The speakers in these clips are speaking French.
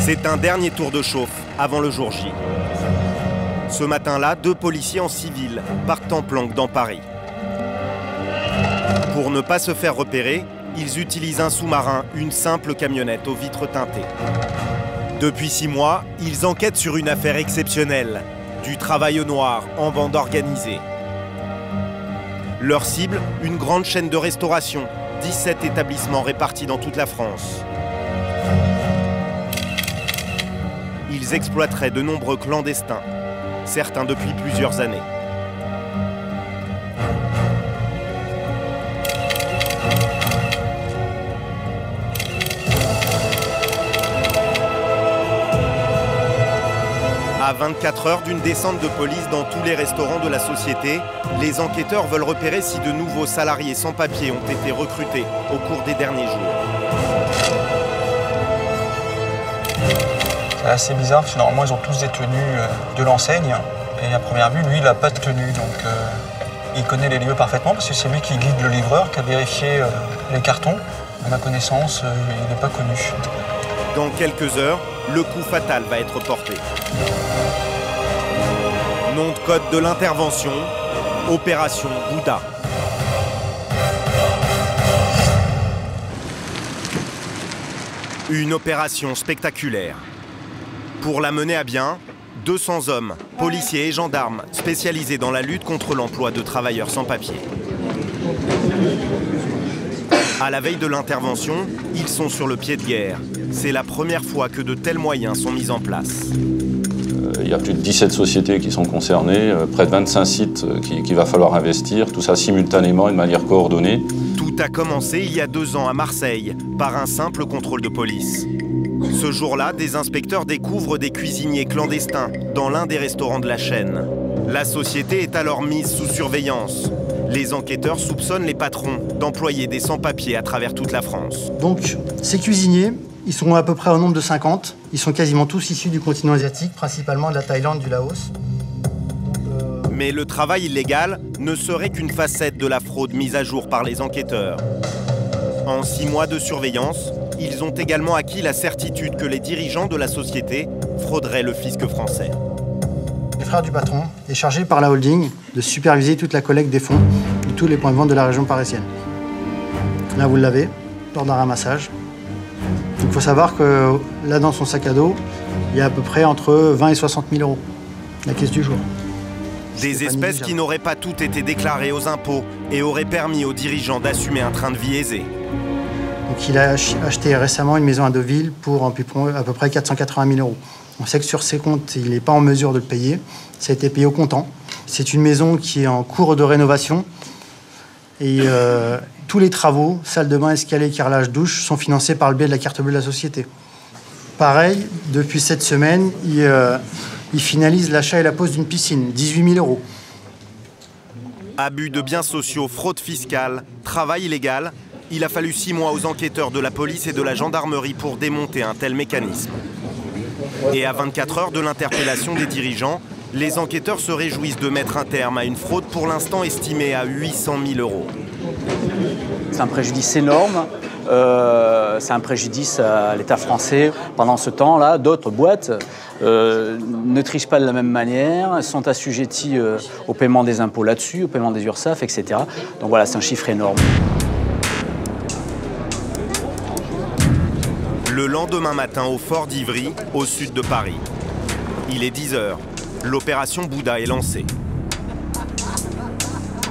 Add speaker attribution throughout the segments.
Speaker 1: C'est un dernier tour de chauffe avant le jour J. Ce matin-là, 2 policiers en civil partent en planque dans Paris. Pour ne pas se faire repérer, ils utilisent un sous-marin, une simple camionnette aux vitres teintées. Depuis 6 mois, ils enquêtent sur une affaire exceptionnelle, du travail au noir en bande organisée. Leur cible, une grande chaîne de restauration, 17 établissements répartis dans toute la France. Ils exploiteraient de nombreux clandestins, certains depuis plusieurs années. À 24 heures d'une descente de police dans tous les restaurants de la société, les enquêteurs veulent repérer si de nouveaux salariés sans papier ont été recrutés au cours des derniers jours.
Speaker 2: C'est assez bizarre parce que normalement ils ont tous des tenues de l'enseigne et à première vue lui il n'a pas de tenue donc il connaît les lieux parfaitement parce que c'est lui qui guide le livreur qui a vérifié les cartons. À ma connaissance il n'est pas connu.
Speaker 1: Dans quelques heures, le coup fatal va être porté. Nom de code de l'intervention, Opération Bouddha. Une opération spectaculaire. Pour la mener à bien, 200 hommes, policiers et gendarmes spécialisés dans la lutte contre l'emploi de travailleurs sans papier. À la veille de l'intervention, ils sont sur le pied de guerre. C'est la première fois que de tels moyens sont mis en place.
Speaker 3: Il y a plus de 17 sociétés qui sont concernées, près de 25 sites qu'il va falloir investir, tout ça simultanément et de manière coordonnée.
Speaker 1: Tout a commencé il y a 2 ans à Marseille, par un simple contrôle de police. Ce jour-là, des inspecteurs découvrent des cuisiniers clandestins dans l'un des restaurants de la chaîne. La société est alors mise sous surveillance. Les enquêteurs soupçonnent les patrons d'employer des sans-papiers à travers toute la France.
Speaker 4: Donc, ces cuisiniers, ils sont à peu près au nombre de 50. Ils sont quasiment tous issus du continent asiatique, principalement de la Thaïlande, du Laos.
Speaker 1: Mais le travail illégal ne serait qu'une facette de la fraude mise à jour par les enquêteurs. En 6 mois de surveillance, ils ont également acquis la certitude que les dirigeants de la société frauderaient le fisc français.
Speaker 4: Le frère du patron est chargé par la holding de superviser toute la collecte des fonds de tous les points de vente de la région parisienne. Là, vous l'avez, lors d'un ramassage. Il faut savoir que là, dans son sac à dos, il y a à peu près entre 20 et 60 000 euros, la caisse du jour.
Speaker 1: Des espèces qui n'auraient pas toutes été déclarées aux impôts et auraient permis aux dirigeants d'assumer un train de vie aisé.
Speaker 4: Donc, il a acheté récemment une maison à Deauville pour à peu près 480 000 euros. On sait que sur ses comptes, il n'est pas en mesure de le payer. Ça a été payé au comptant. C'est une maison qui est en cours de rénovation. Et tous les travaux, salle de bain, escalier, carrelage, douche, sont financés par le biais de la carte bleue de la société. Pareil, depuis cette semaine, il finalise l'achat et la pose d'une piscine, 18 000 euros.
Speaker 1: Abus de biens sociaux, fraude fiscale, travail illégal, il a fallu 6 mois aux enquêteurs de la police et de la gendarmerie pour démonter un tel mécanisme. Et à 24 heures de l'interpellation des dirigeants, les enquêteurs se réjouissent de mettre un terme à une fraude pour l'instant estimée à 800 000 euros.
Speaker 5: C'est un préjudice énorme, c'est un préjudice à l'État français. Pendant ce temps-là, d'autres boîtes ne trichent pas de la même manière, sont assujetties au paiement des impôts là-dessus, au paiement des URSSAF, etc. Donc voilà, c'est un chiffre énorme.
Speaker 1: Le lendemain matin au Fort d'Ivry, au sud de Paris. Il est 10 h. L'opération Bouddha est lancée.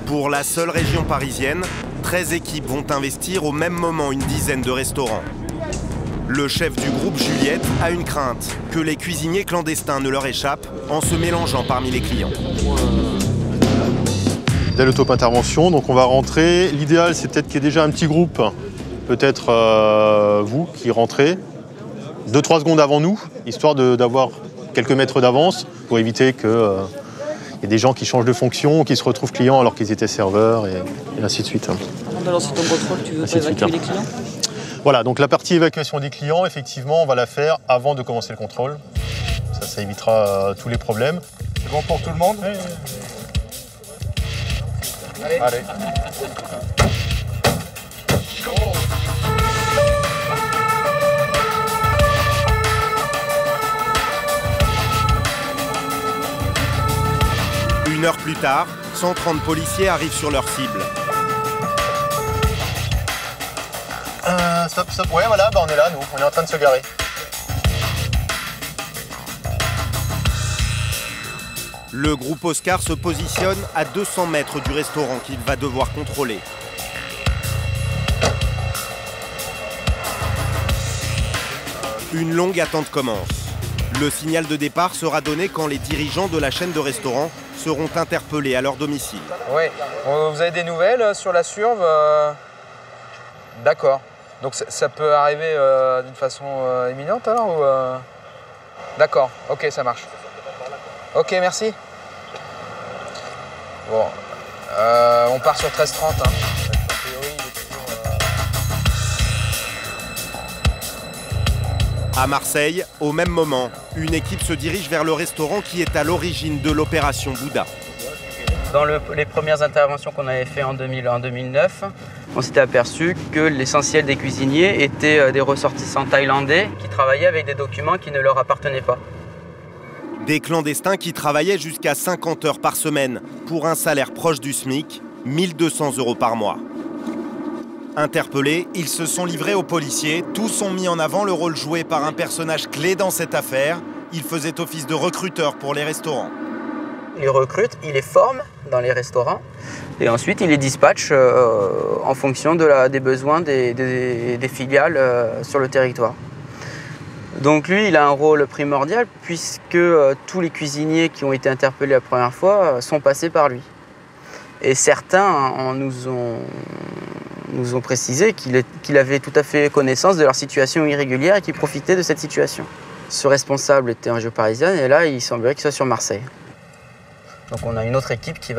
Speaker 1: Pour la seule région parisienne, 13 équipes vont investir au même moment une dizaine de restaurants. Le chef du groupe Juliette a une crainte, que les cuisiniers clandestins ne leur échappent en se mélangeant parmi les clients.
Speaker 6: Dès le top intervention, donc on va rentrer. L'idéal, c'est peut-être qu'il y ait déjà un petit groupe, peut-être vous qui rentrez 2-3 secondes avant nous, histoire d'avoir quelques mètres d'avance pour éviter qu'il y ait des gens qui changent de fonction, qui se retrouvent clients alors qu'ils étaient serveurs et ainsi de suite.
Speaker 7: Avant de lancer ton contrôle, tu veux pas évacuer les clients ?
Speaker 6: Voilà, donc la partie évacuation des clients, effectivement, on va la faire avant de commencer le contrôle. Ça évitera tous les problèmes.
Speaker 2: C'est bon pour tout le monde ?
Speaker 6: Allez. Allez.
Speaker 1: 1 heure plus tard, 130 policiers arrivent sur leur cible.
Speaker 6: Stop. Ouais, voilà, on est là, nous. On est en train de se garer.
Speaker 1: Le groupe Oscar se positionne à 200 mètres du restaurant qu'il va devoir contrôler. Une longue attente commence. Le signal de départ sera donné quand les dirigeants de la chaîne de restaurants seront interpellés à leur domicile.
Speaker 2: Oui, vous avez des nouvelles sur la surve? D'accord. Donc ça peut arriver d'une façon imminente alors ou D'accord, ok, ça marche. Ok, merci. Bon, on part sur 13h30. Hein.
Speaker 1: À Marseille, au même moment, une équipe se dirige vers le restaurant qui est à l'origine de l'opération Bouddha.
Speaker 8: Dans les premières interventions qu'on avait faites en 2009, on s'était aperçu que l'essentiel des cuisiniers étaient des ressortissants thaïlandais qui travaillaient avec des documents qui ne leur appartenaient pas.
Speaker 1: Des clandestins qui travaillaient jusqu'à 50 heures par semaine pour un salaire proche du SMIC, 1 200 € par mois. Interpellés, ils se sont livrés aux policiers. Tous ont mis en avant le rôle joué par un personnage clé dans cette affaire. Il faisait office de recruteur pour les restaurants.
Speaker 8: Il les recrute, il les forme dans les restaurants et ensuite il les dispatche en fonction des besoins des filiales sur le territoire. Donc lui, il a un rôle primordial puisque tous les cuisiniers qui ont été interpellés la première fois sont passés par lui. Et certains nous ont précisé qu'il avait tout à fait connaissance de leur situation irrégulière et qu'il profitait de cette situation. Ce responsable était en région parisienne et là, il semblerait qu'il soit sur Marseille. Donc on a une autre équipe qui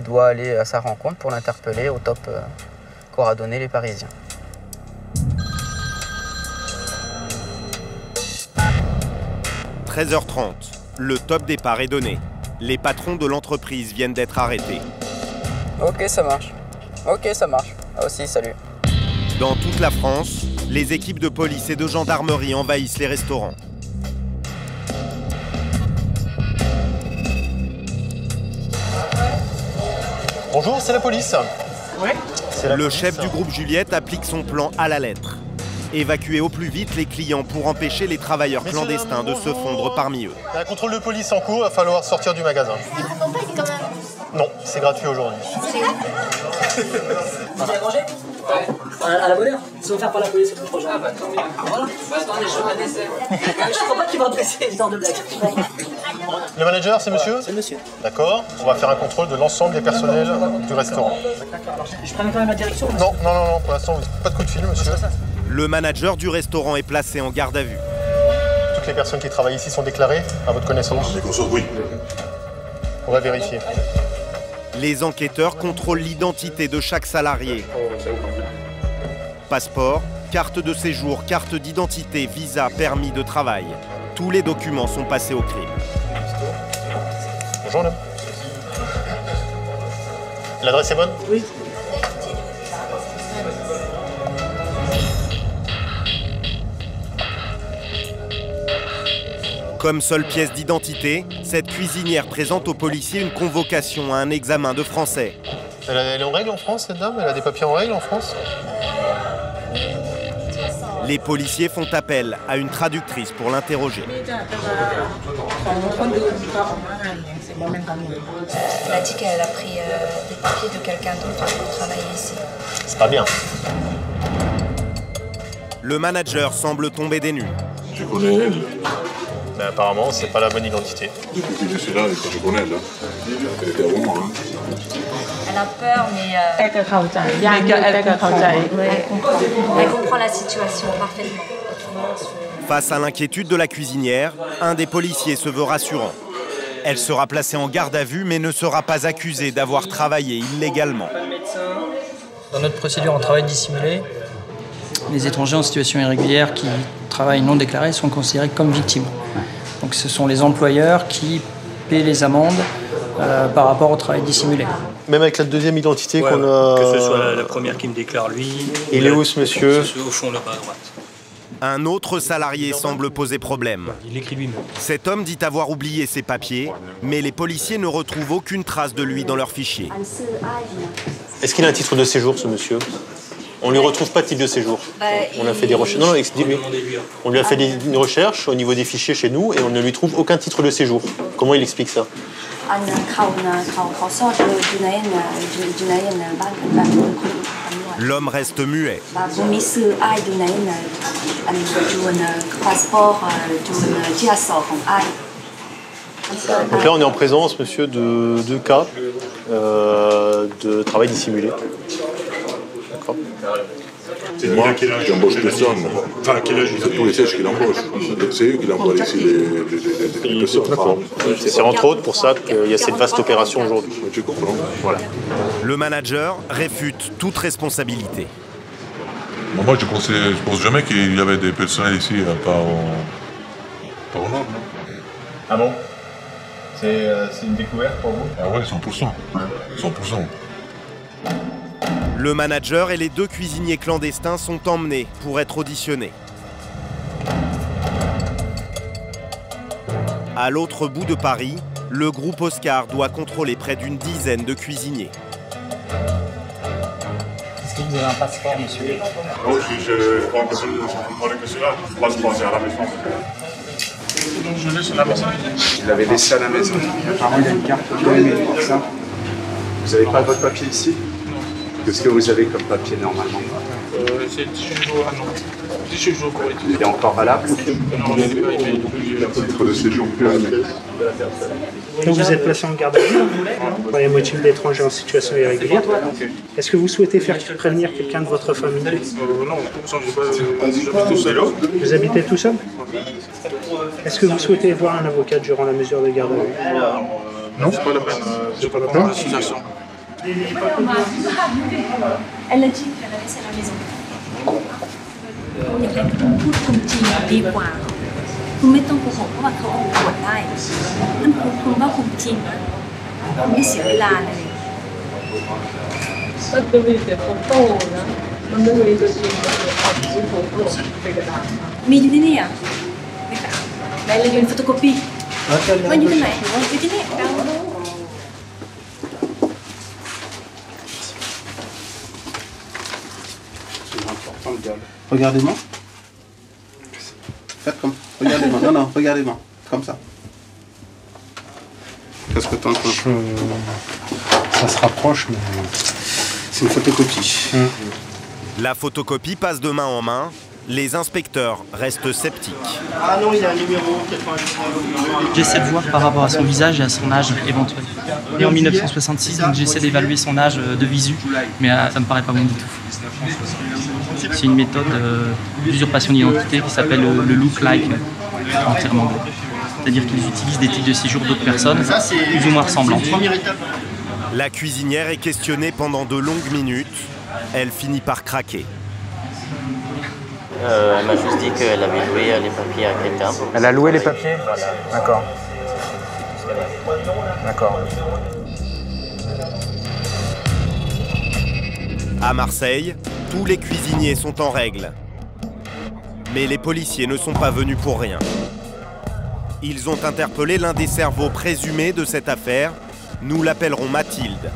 Speaker 8: doit aller à sa rencontre pour l'interpeller au top qu'aura donné les Parisiens.
Speaker 1: « 13h30, le top départ est donné. Les patrons de l'entreprise viennent d'être arrêtés.
Speaker 8: Ok, ça marche. Ok, ça marche. Ah aussi, salut.
Speaker 1: Dans toute la France, les équipes de police et de gendarmerie envahissent les restaurants.
Speaker 6: Bonjour, c'est la police.
Speaker 7: Oui.
Speaker 1: Le chef du groupe Juliette applique son plan à la lettre. Évacuer au plus vite les clients pour empêcher les travailleurs clandestins de se fondre parmi eux.
Speaker 6: Il y a un contrôle de police en cours, il va falloir sortir du magasin. Non, c'est gratuit aujourd'hui.
Speaker 9: Vous avez mangé? À la bonne heure. Ils sont offerts par la police, c'est le projet. Ah bah tant mieux. Voilà. Attendez, je veux un dessert. Je crois pas qu'il va dresser ce genre de blague.
Speaker 6: Le manager, c'est monsieur?
Speaker 9: C'est monsieur.
Speaker 6: D'accord. On va faire un contrôle de l'ensemble des personnels du restaurant.
Speaker 9: Je prends quand même la direction.
Speaker 6: Non, pour l'instant, pas de coup de fil, monsieur.
Speaker 1: Le manager du restaurant est placé en garde à vue.
Speaker 6: Toutes les personnes qui travaillent ici sont déclarées, à votre connaissance?
Speaker 10: Oui.
Speaker 6: On va vérifier.
Speaker 1: Les enquêteurs contrôlent l'identité de chaque salarié. Passeport, carte de séjour, carte d'identité, visa, permis de travail. Tous les documents sont passés au crible.
Speaker 6: Bonjour, madame. L'adresse est bonne?
Speaker 9: Oui.
Speaker 1: Comme seule pièce d'identité, cette cuisinière présente aux policiers une convocation à un examen de français.
Speaker 6: Elle est en règle en France, cette dame? Elle a des papiers en règle en France?
Speaker 1: Les policiers font appel à une traductrice pour l'interroger.
Speaker 11: Elle a dit qu'elle a pris des papiers de quelqu'un d'autre pour travailler ici.
Speaker 6: C'est pas bien.
Speaker 1: Le manager semble tomber des nues.
Speaker 10: Je connais elle.
Speaker 6: Mais apparemment, c'est pas la bonne identité.
Speaker 10: Depuis que je suis là et que je connais, là, elle était avant moi.
Speaker 11: Elle a peur, mais elle comprend la situation parfaitement.
Speaker 1: Face à l'inquiétude de la cuisinière, un des policiers se veut rassurant. Elle sera placée en garde à vue, mais ne sera pas accusée d'avoir travaillé illégalement.
Speaker 12: Dans notre procédure en travail dissimulé, les étrangers en situation irrégulière qui travaillent non déclaré sont considérés comme victimes. Donc ce sont les employeurs qui paient les amendes par rapport au travail dissimulé.
Speaker 6: Même avec la deuxième identité
Speaker 12: Ouais,
Speaker 6: qu'on a...
Speaker 12: que ce soit la première qui me déclare lui.
Speaker 6: Il est où ce monsieur?
Speaker 12: Au fond là-bas à droite.
Speaker 1: Un autre salarié semble poser problème.
Speaker 13: Il écrit lui-même.
Speaker 1: Cet homme dit avoir oublié ses papiers, mais les policiers ne retrouvent aucune trace de lui dans leur fichier.
Speaker 6: Est-ce qu'il a un titre de séjour, ce monsieur? On ne lui retrouve pas de titre de séjour. On a fait des recherches. Non, dis-lui. On lui a fait une recherche au niveau des fichiers chez nous et on ne lui trouve aucun titre de séjour. Comment il explique ça?
Speaker 1: L'homme reste muet.
Speaker 6: Donc là, on est en présence, monsieur, de 2 cas de travail dissimulé. D'accord.
Speaker 10: Moi, j'embauche personne. Enfin, quel âge? C'est tous les sièges qu'il embauche. C'est eux qui l'envoient ici, les personnes.
Speaker 6: D'accord. C'est entre autres pour ça qu'il y a cette vaste opération aujourd'hui.
Speaker 10: Tu comprends.
Speaker 6: Voilà.
Speaker 1: Le manager réfute toute responsabilité.
Speaker 10: Moi, je pense jamais qu'il y avait des personnels ici pas au nord.
Speaker 14: Ah bon? C'est une découverte pour vous?
Speaker 10: Ah ouais, 100%. 100%.
Speaker 1: Le manager et les 2 cuisiniers clandestins sont emmenés pour être auditionnés. À l'autre bout de Paris, le groupe Oscar doit contrôler près d'une dizaine de cuisiniers.
Speaker 15: Est-ce que vous avez un passeport, monsieur?
Speaker 10: Non, je crois que c'est là. Je passe passer à la maison. Je laisse à la maison.
Speaker 14: Je l'avais laissé à la maison.
Speaker 15: Apparemment, il y a une carte pour ça. Vous n'avez pas votre papier ici? Qu'est-ce que vous avez comme papier normalement?
Speaker 10: C'est 18 jours, non. 18 jours pour étudier.
Speaker 15: Il est encore valable?
Speaker 10: Non, titre de séjour périodique.
Speaker 16: Donc vous êtes placé en garde à vue pour les motifs d'étrangers en situation irrégulière. Est-ce que vous souhaitez faire prévenir quelqu'un de votre famille?
Speaker 10: Non, j'habite tout seul.
Speaker 16: Vous habitez tout seul? Est-ce que vous souhaitez voir un avocat durant la mesure de garde à vue?
Speaker 10: Non, c'est pas la peine. C'est pas la peine. Situation.
Speaker 11: Elle a dit qu'elle a laissé à la maison. อย่างไรคุณพูดความจริงดีกว่าคุณไม่ต้องโกหกเพราะว่าเขาเอาตรวจได้นั่นคุณว่าความจริงนะคุณไม่เสียเวลาเลยก็จะมีแต่โฟโต้นะมันไม่มีตัวจริงเลยเอาที่โฟโต้ไปกระดาษมีอยู่ที่นี่อ่ะไม่ค่ะไหนเลยยืนโฟโตโคปีมันอยู่ที่ไหนอยู่ที่นี่
Speaker 17: Regardez-moi. Faites comme. Regardez-moi. Non, non, regardez-moi. Comme ça. Qu'est-ce que tu entends?
Speaker 16: Ça se rapproche, mais
Speaker 17: c'est une photocopie.
Speaker 1: La photocopie passe de main en main. Les inspecteurs restent sceptiques.
Speaker 17: Ah non, il y a un numéro 99.
Speaker 12: J'essaie de voir par rapport à son visage et à son âge éventuel. Et en 1966, donc j'essaie d'évaluer son âge de visu, mais ça me paraît pas bon du tout. C'est une méthode d'usurpation d'identité qui s'appelle le look-like en termes anglais. C'est-à-dire qu'ils utilisent des titres de séjour d'autres personnes, plus ou moins ressemblantes.
Speaker 1: La cuisinière est questionnée pendant de longues minutes. Elle finit par craquer.
Speaker 18: Elle m'a juste dit qu'elle avait loué les papiers à quelqu'un.
Speaker 8: Elle a loué les papiers? Voilà. D'accord. D'accord.
Speaker 1: À Marseille, tous les cuisiniers sont en règle. Mais les policiers ne sont pas venus pour rien. Ils ont interpellé l'un des cerveaux présumés de cette affaire. Nous l'appellerons Mathilde.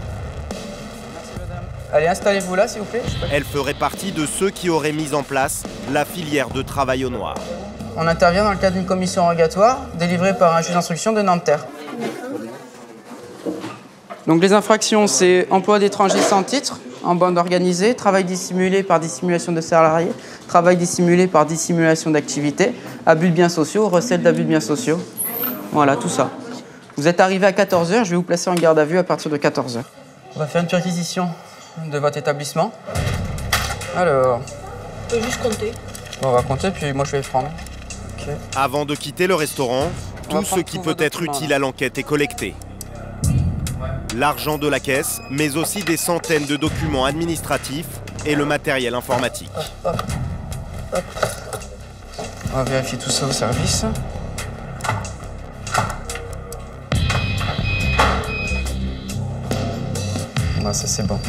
Speaker 8: Allez, installez-vous là, s'il vous plaît.
Speaker 1: Elle ferait partie de ceux qui auraient mis en place la filière de travail au noir.
Speaker 8: On intervient dans le cadre d'une commission rogatoire délivrée par un juge d'instruction de Nanterre. Donc les infractions, c'est emploi d'étrangers sans titre, en bande organisée, travail dissimulé par dissimulation de salariés, travail dissimulé par dissimulation d'activité, abus de biens sociaux, recel d'abus de biens sociaux. Voilà, tout ça. Vous êtes arrivé à 14h, je vais vous placer en garde à vue à partir de 14h. On va faire une perquisition de votre établissement. Alors...
Speaker 11: Je peux juste compter.
Speaker 8: On va compter, puis moi je vais prendre. Okay.
Speaker 1: Avant de quitter le restaurant, tout ce qui peut être utile à l'enquête est collecté. L'argent de la caisse, mais aussi des centaines de documents administratifs et le matériel informatique.
Speaker 8: Hop. On va vérifier tout ça au service. Ça c'est bon.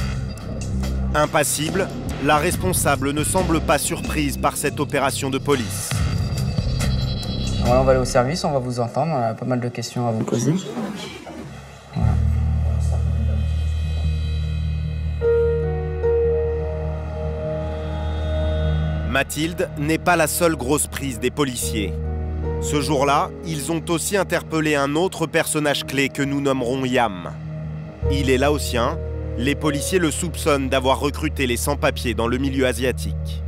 Speaker 1: Impassible, la responsable ne semble pas surprise par cette opération de police.
Speaker 8: Alors là, on va aller au service, on va vous entendre, on a pas mal de questions à vous poser. Voilà.
Speaker 1: Mathilde n'est pas la seule grosse prise des policiers. Ce jour-là, ils ont aussi interpellé un autre personnage clé que nous nommerons Yam. Il est laotien. Les policiers le soupçonnent d'avoir recruté les sans-papiers dans le milieu asiatique.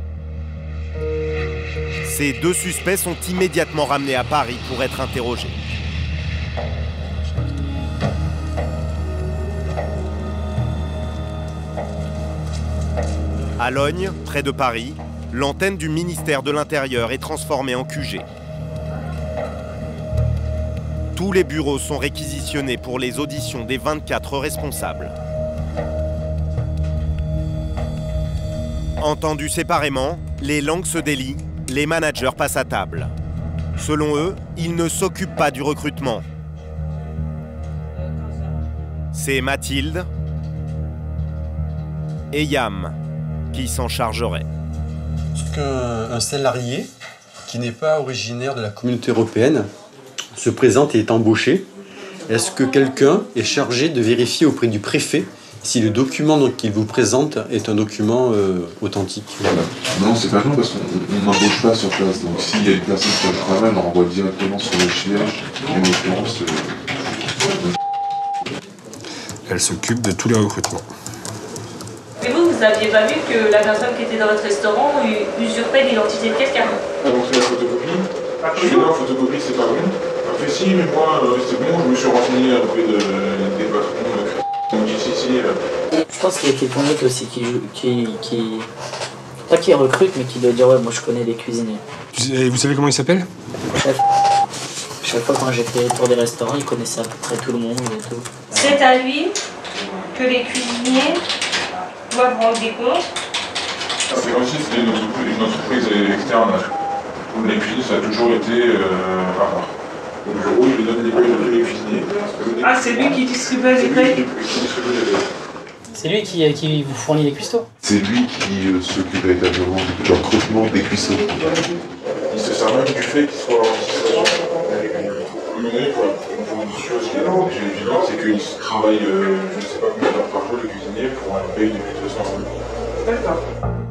Speaker 1: Ces deux suspects sont immédiatement ramenés à Paris pour être interrogés. À Logne, près de Paris, l'antenne du ministère de l'Intérieur est transformée en QG. Tous les bureaux sont réquisitionnés pour les auditions des 24 responsables. Entendus séparément, les langues se délient, les managers passent à table. Selon eux, ils ne s'occupent pas du recrutement. C'est Mathilde et Yam qui s'en chargeraient.
Speaker 13: Est-ce qu'un salarié qui n'est pas originaire de la communauté européenne se présente et est embauché, est-ce que quelqu'un est chargé de vérifier auprès du préfet si le document qu'il vous présente est un document authentique?
Speaker 10: Non, c'est pas nous parce qu'on n'embauche pas sur place. Donc s'il y a une personne qui a le travail, on renvoie directement sur le siège. En l'occurrence,
Speaker 15: elle s'occupe de tous les recrutements.
Speaker 11: Mais vous n'aviez pas vu que la personne qui était dans votre restaurant usurpait l'identité de quelqu'un?
Speaker 10: Ah, donc c'est la photocopie? Non, la photocopie, c'est pas bon. Après, si, mais moi, c'est bon, je me suis renseigné auprès des patrons. Donc ici,
Speaker 9: je pense qu'il y a quelqu'un d'autre aussi pas qui recrute, mais qui doit dire ouais, moi je connais les cuisiniers.
Speaker 15: Et vous savez comment il s'appelle?
Speaker 9: Chef. Chaque fois quand j'ai fait le tour des restaurants, il connaissait à peu près tout le monde et tout.
Speaker 11: C'est à lui que les cuisiniers doivent rendre des comptes.
Speaker 10: C'est aussi une entreprise externe. Les cuisines, ça a toujours été à part. Le bureau, il donne des payes à tous les cuisiniers.
Speaker 11: Ah, c'est lui qui distribue les payes?
Speaker 9: C'est lui qui vous fournit les cuistots?
Speaker 10: C'est lui qui s'occupe véritablement du recrutement des cuistots. Il se sert même du fait qu'il soit mené pour une chose qui est évidente, c'est qu'il travaille, je ne sais pas combien d'heures par jour, le cuisinier, pour un paye depuis 200 euros.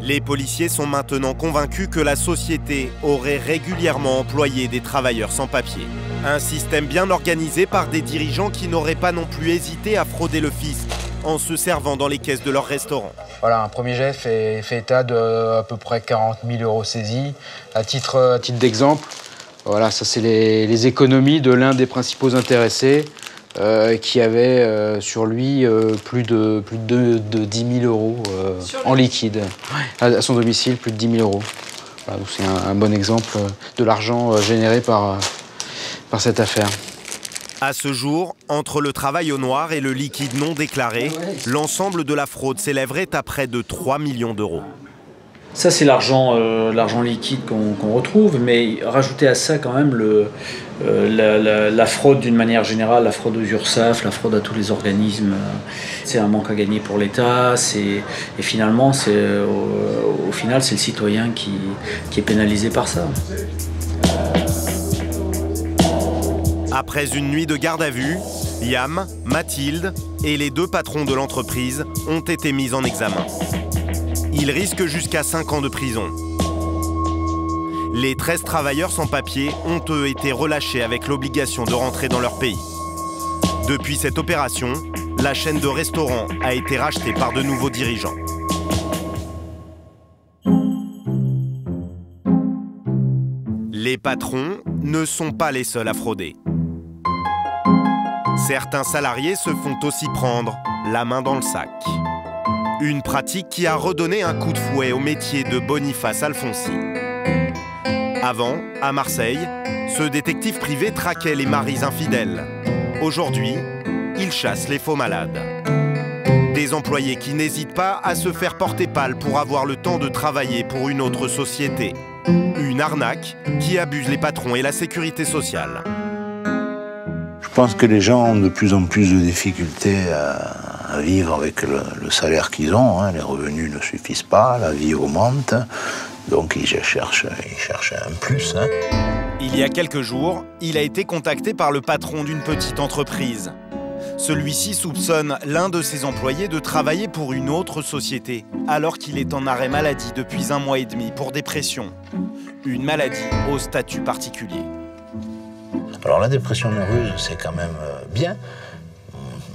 Speaker 1: Les policiers sont maintenant convaincus que la société aurait régulièrement employé des travailleurs sans papier. Un système bien organisé par des dirigeants qui n'auraient pas non plus hésité à frauder le fisc en se servant dans les caisses de leur restaurant.
Speaker 19: Voilà, un premier jet fait état de à peu près 40 000 euros saisis. À titre d'exemple, voilà, ça c'est les économies de l'un des principaux intéressés qui avait sur lui plus de 10 000 euros en liquide. À son domicile, plus de 10 000 euros. Voilà, donc c'est un bon exemple de l'argent généré par cette affaire.
Speaker 1: À ce jour, entre le travail au noir et le liquide non déclaré, l'ensemble de la fraude s'élèverait à près de 3 millions d'euros.
Speaker 5: Ça, c'est l'argent liquide qu'on retrouve, mais rajouter à ça quand même la fraude d'une manière générale, la fraude aux URSSAF, la fraude à tous les organismes, c'est un manque à gagner pour l'État, et finalement, au final, c'est le citoyen qui est pénalisé par ça.
Speaker 1: Après une nuit de garde à vue, Yam, Mathilde et les deux patrons de l'entreprise ont été mis en examen. Ils risquent jusqu'à 5 ans de prison. Les 13 travailleurs sans papier ont eux été relâchés avec l'obligation de rentrer dans leur pays. Depuis cette opération, la chaîne de restaurants a été rachetée par de nouveaux dirigeants. Les patrons ne sont pas les seuls à frauder. Certains salariés se font aussi prendre la main dans le sac. Une pratique qui a redonné un coup de fouet au métier de Boniface Alfonsi. Avant, à Marseille, ce détective privé traquait les maris infidèles. Aujourd'hui, il chasse les faux malades. Des employés qui n'hésitent pas à se faire porter pâle pour avoir le temps de travailler pour une autre société. Une arnaque qui abuse les patrons et la sécurité sociale.
Speaker 20: Je pense que les gens ont de plus en plus de difficultés à vivre avec le salaire qu'ils ont. Hein. Les revenus ne suffisent pas, la vie augmente, donc ils cherchent un plus. Hein.
Speaker 1: Il y a quelques jours, il a été contacté par le patron d'une petite entreprise. Celui-ci soupçonne l'un de ses employés de travailler pour une autre société, alors qu'il est en arrêt maladie depuis 1 mois et demi pour dépression. Une maladie au statut particulier.
Speaker 20: Alors la dépression nerveuse, c'est quand même bien,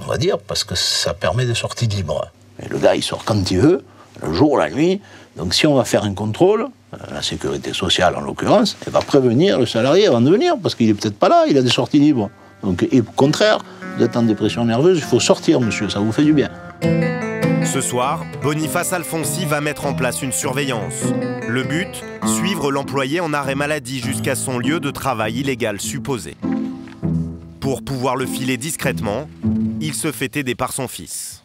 Speaker 20: on va dire, parce que ça permet des sorties libres. Et le gars, il sort quand il veut, le jour, la nuit. Donc si on va faire un contrôle, la sécurité sociale en l'occurrence, elle va prévenir le salarié avant de venir, parce qu'il n'est peut-être pas là, il a des sorties libres. Donc, et au contraire, vous êtes en dépression nerveuse, il faut sortir, monsieur, ça vous fait du bien.
Speaker 1: Ce soir, Boniface Alfonsi va mettre en place une surveillance. Le but, suivre l'employé en arrêt maladie jusqu'à son lieu de travail illégal supposé. Pour pouvoir le filer discrètement, il se fait aider par son fils.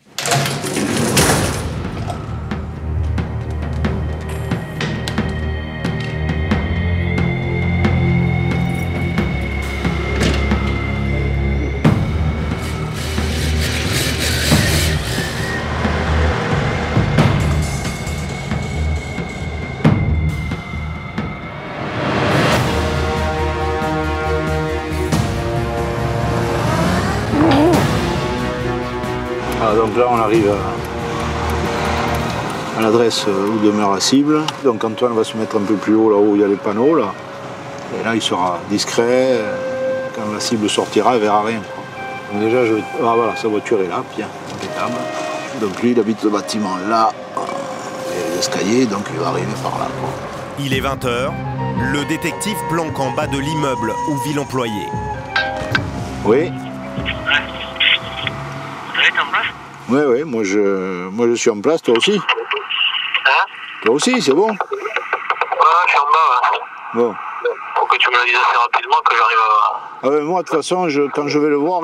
Speaker 20: Donc là, on arrive à l'adresse où demeure la cible. Donc Antoine va se mettre un peu plus haut, là où il y a les panneaux. Là. Et là, il sera discret. Quand la cible sortira, il ne verra rien. Donc déjà, ah, voilà, sa voiture est là, bien, impeccable. Donc lui, il habite ce bâtiment là. Il y a les escaliers, donc il va arriver par là. Quoi.
Speaker 1: Il est 20h. Le détective planque en bas de l'immeuble où vit l'employé.
Speaker 20: Oui. Oui, moi je suis en place, toi aussi.
Speaker 21: Hein?
Speaker 20: Toi aussi, c'est bon?
Speaker 21: Ouais, je suis en bas.
Speaker 20: Bon.
Speaker 21: Faut que tu me le dises assez rapidement que j'arrive à...
Speaker 20: Ah ouais, moi, de toute façon, quand je vais le voir,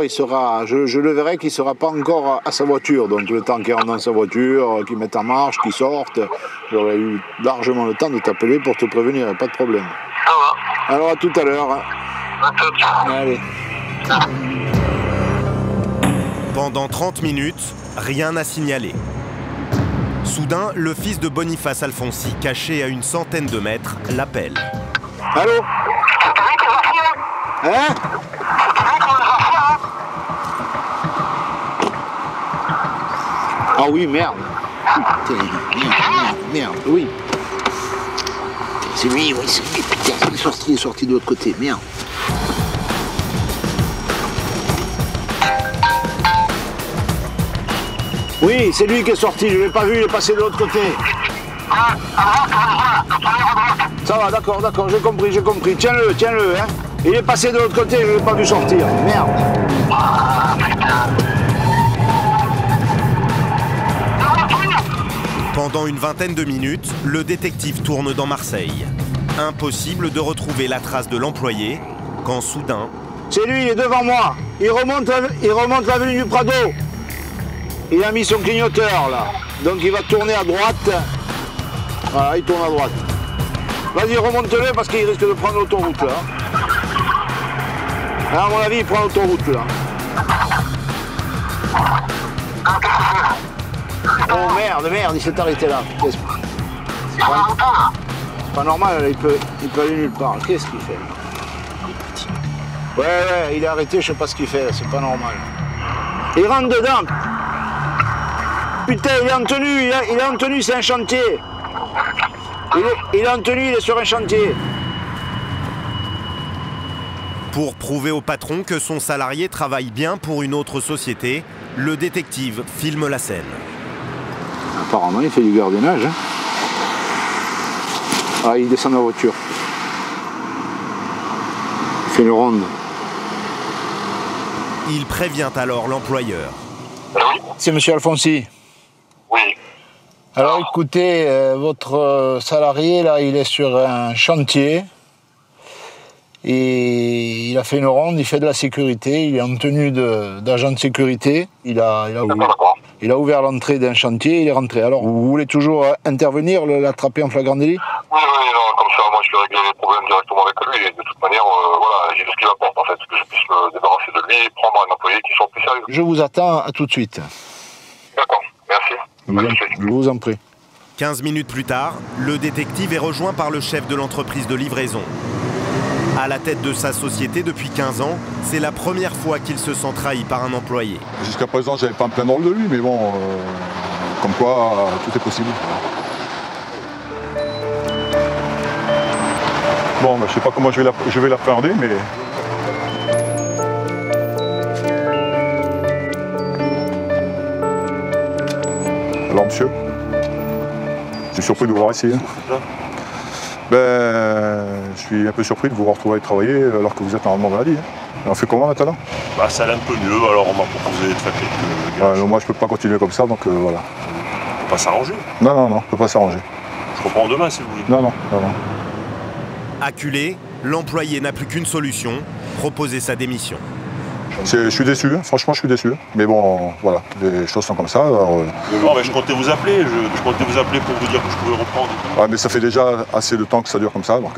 Speaker 20: je le verrai qu'il ne sera pas encore à sa voiture. Donc le temps qu'il rentre dans sa voiture, qu'il mette en marche, qu'il sorte, j'aurais eu largement le temps de t'appeler pour te prévenir, pas de problème.
Speaker 21: Ça va.
Speaker 20: Alors à tout à l'heure.
Speaker 21: À tout.
Speaker 20: Allez.
Speaker 1: Pendant 30 minutes, rien n'a signalé. Soudain, le fils de Boniface Alfonsi, caché à une centaine de mètres, l'appelle.
Speaker 20: Allô? Hein? Ah oui, merde. Putain, merde, oui. C'est lui, oui, c'est lui. Putain, il est sorti de l'autre côté, merde. Oui, c'est lui qui est sorti, je ne l'ai pas vu, il est passé de l'autre côté. Ça va, d'accord, j'ai compris. Tiens-le, hein. Il est passé de l'autre côté, je ne l'ai pas vu sortir. Merde.
Speaker 1: Pendant une vingtaine de minutes, le détective tourne dans Marseille. Impossible de retrouver la trace de l'employé, quand soudain...
Speaker 20: C'est lui, il est devant moi. Il remonte l'avenue du Prado. Il a mis son clignoteur, là. Donc il va tourner à droite. Voilà, il tourne à droite. Vas-y, remonte-le parce qu'il risque de prendre l'autoroute, là. À mon avis, il prend l'autoroute, là. Oh merde, il s'est arrêté là. C'est pas normal, il peut aller nulle part. Qu'est-ce qu'il fait, là? Ouais, il est arrêté, je sais pas ce qu'il fait, c'est pas normal. Il rentre dedans. Putain, il est en tenue, c'est un chantier. Il est en tenue, il est sur un chantier.
Speaker 1: Pour prouver au patron que son salarié travaille bien pour une autre société, le détective filme la scène.
Speaker 20: Apparemment, il fait du gardiennage. Hein. Ah, il descend de la voiture. Il fait une ronde.
Speaker 1: Il prévient alors l'employeur.
Speaker 20: C'est monsieur Alfonsi.
Speaker 21: Oui.
Speaker 20: Alors écoutez, votre salarié, là, il est sur un chantier. Et il a fait une ronde, il fait de la sécurité, il est en tenue d'agent de sécurité. Il a ouvert l'entrée d'un chantier, il est rentré. Alors, vous voulez toujours intervenir, l'attraper en flagrant délit?
Speaker 21: Oui, non, comme ça, moi je vais régler les problèmes directement avec lui. Et de toute manière, voilà, j'ai vu ce qu'il apporte en fait, que je puisse me débarrasser de lui et prendre un employé qui soit plus sérieux.
Speaker 20: Je vous attends, à tout de suite.
Speaker 21: D'accord, merci.
Speaker 15: Je vous en prie.
Speaker 1: 15 minutes plus tard, le détective est rejoint par le chef de l'entreprise de livraison. À la tête de sa société depuis 15 ans, c'est la première fois qu'il se sent trahi par un employé.
Speaker 15: Jusqu'à présent, j'avais pas un plein rôle de lui, mais bon, comme quoi, tout est possible. Bon, je sais pas comment je vais l'appréhender, mais... Alors, monsieur, je suis surpris de vous voir ici. Je suis un peu surpris de vous retrouver travailler alors que vous êtes normalement maladie. On fait comment maintenant?
Speaker 3: Ça allait un peu mieux, alors on m'a proposé de faire quelques gages.
Speaker 15: Moi je peux pas continuer comme ça, donc voilà.
Speaker 3: On peut pas s'arranger?
Speaker 15: Non, on peut pas s'arranger.
Speaker 3: Je reprends demain si vous voulez.
Speaker 15: Non.
Speaker 1: Acculé, l'employé n'a plus qu'une solution, proposer sa démission.
Speaker 15: Je suis déçu, franchement je suis déçu. Mais bon, voilà, les choses sont comme ça. Alors,
Speaker 3: Non, mais je comptais vous appeler, je comptais vous appeler pour vous dire que je pouvais reprendre.
Speaker 15: Mais ça fait déjà assez de temps que ça dure comme ça, donc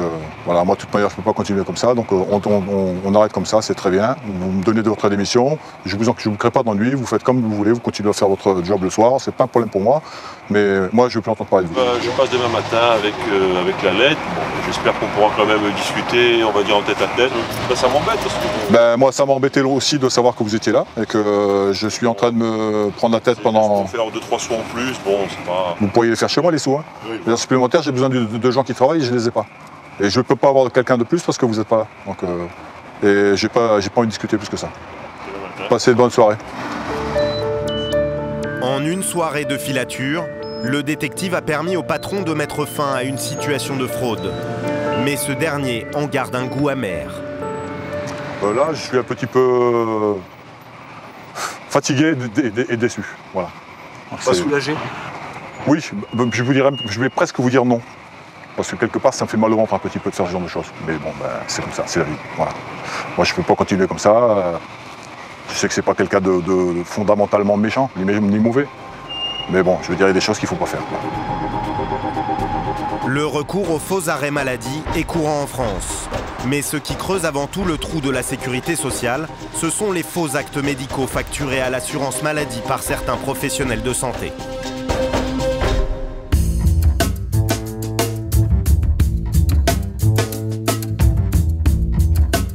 Speaker 15: voilà, moi de toute manière je ne peux pas continuer comme ça, donc on arrête comme ça, c'est très bien. Vous me donnez de votre démission, je vous crée pas d'ennui, vous faites comme vous voulez, vous continuez à faire votre job le soir, c'est pas un problème pour moi, mais moi je ne veux plus entendre parler de vous.
Speaker 3: Je passe demain matin avec la lettre, j'espère qu'on pourra quand même discuter, on va dire en tête à tête. Ça m'embête parce que...
Speaker 15: Moi ça m'embêtait aussi de savoir que vous étiez là et que je suis en train de me prendre la tête pendant...
Speaker 3: Faire 2-3 sous en plus, bon c'est pas...
Speaker 15: Vous pourriez les faire chez moi les sous, hein.
Speaker 3: Oui.
Speaker 15: Les heures supplémentaires, j'ai besoin de gens qui travaillent et je ne les ai pas. Et je ne peux pas avoir quelqu'un de plus parce que vous n'êtes pas là. Donc, et j'ai pas envie de discuter plus que ça. Passez une bonne soirée.
Speaker 1: En une soirée de filature, le détective a permis au patron de mettre fin à une situation de fraude. Mais ce dernier en garde un goût amer.
Speaker 15: Là, je suis un petit peu fatigué et déçu. Voilà.
Speaker 3: Pas soulagé?
Speaker 15: Oui, je vais presque vous dire non. Parce que quelque part, ça me fait mal au ventre un petit peu de faire ce genre de choses. Mais bon, c'est comme ça, c'est la vie. Voilà. Moi, je ne peux pas continuer comme ça. Je sais que c'est pas quelqu'un de fondamentalement méchant, ni mauvais. Mais bon, je veux dire, il y a des choses qu'il ne faut pas faire.
Speaker 1: Le recours aux faux arrêts maladie est courant en France. Mais ce qui creuse avant tout le trou de la sécurité sociale, ce sont les faux actes médicaux facturés à l'assurance maladie par certains professionnels de santé.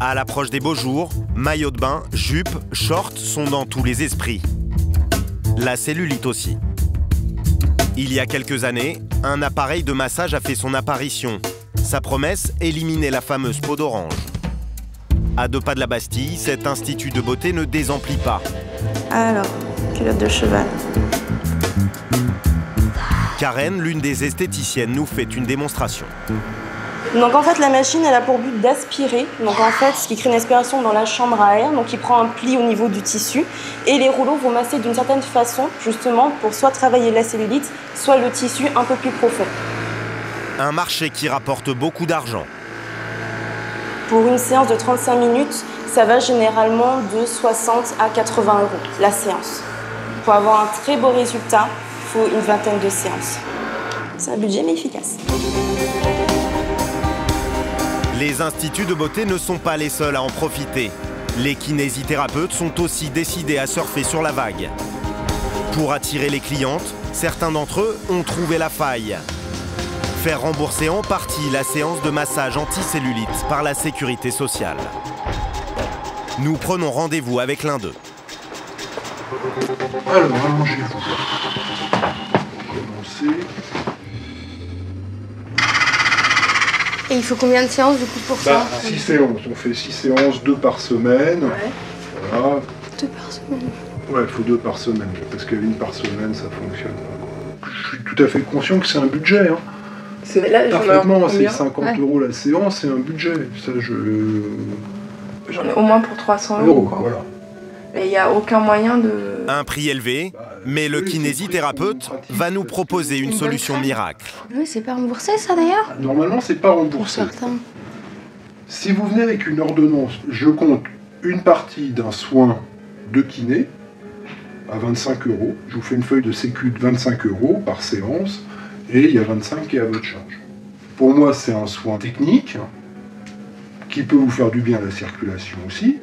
Speaker 1: À l'approche des beaux jours, maillot de bain, jupe, short sont dans tous les esprits. La cellulite aussi. Il y a quelques années, un appareil de massage a fait son apparition. Sa promesse, éliminer la fameuse peau d'orange. À 2 pas de la Bastille, cet institut de beauté ne désemplit pas.
Speaker 22: Alors, culotte de cheval.
Speaker 1: Karen, l'une des esthéticiennes, nous fait une démonstration.
Speaker 22: Donc en fait, la machine, elle a pour but d'aspirer. Donc en fait, ce qui crée une aspiration dans la chambre à air, donc il prend un pli au niveau du tissu. Et les rouleaux vont masser d'une certaine façon, justement, pour soit travailler la cellulite, soit le tissu un peu plus profond.
Speaker 1: Un marché qui rapporte beaucoup d'argent.
Speaker 22: Pour une séance de 35 minutes, ça va généralement de 60 à 80 euros, la séance. Pour avoir un très beau résultat, il faut une vingtaine de séances. C'est un budget, mais efficace.
Speaker 1: Les instituts de beauté ne sont pas les seuls à en profiter. Les kinésithérapeutes sont aussi décidés à surfer sur la vague. Pour attirer les clientes, certains d'entre eux ont trouvé la faille. Faire rembourser en partie la séance de massage anti-cellulite par la sécurité sociale. Nous prenons rendez-vous avec l'un d'eux.
Speaker 23: Alors, allongez-vous. Commencez.
Speaker 22: Et il faut combien de séances du coup pour ça?
Speaker 23: 6 séances. On fait 6 séances, 2 par semaine.
Speaker 22: Ouais.
Speaker 23: Voilà.
Speaker 22: 2 par semaine.
Speaker 23: Ouais, il faut 2 par semaine, parce qu'une par semaine, ça fonctionne pas. Je suis tout à fait conscient que c'est un budget. Hein. Parfaitement, c'est 50 € la séance, c'est un budget. Ça,
Speaker 22: J'en ai au moins pour 300 €. Quoi.
Speaker 23: Voilà.
Speaker 22: Et il n'y a aucun moyen de...
Speaker 1: Un prix élevé, mais le kinésithérapeute va nous proposer une solution miracle.
Speaker 22: Oui, c'est pas remboursé ça d'ailleurs?
Speaker 23: Normalement, c'est pas remboursé.
Speaker 22: Pour certains.
Speaker 23: Si vous venez avec une ordonnance, je compte une partie d'un soin de kiné à 25 €. Je vous fais une feuille de sécu de 25 € par séance et il y a 25 qui est à votre charge. Pour moi, c'est un soin technique qui peut vous faire du bien à la circulation aussi.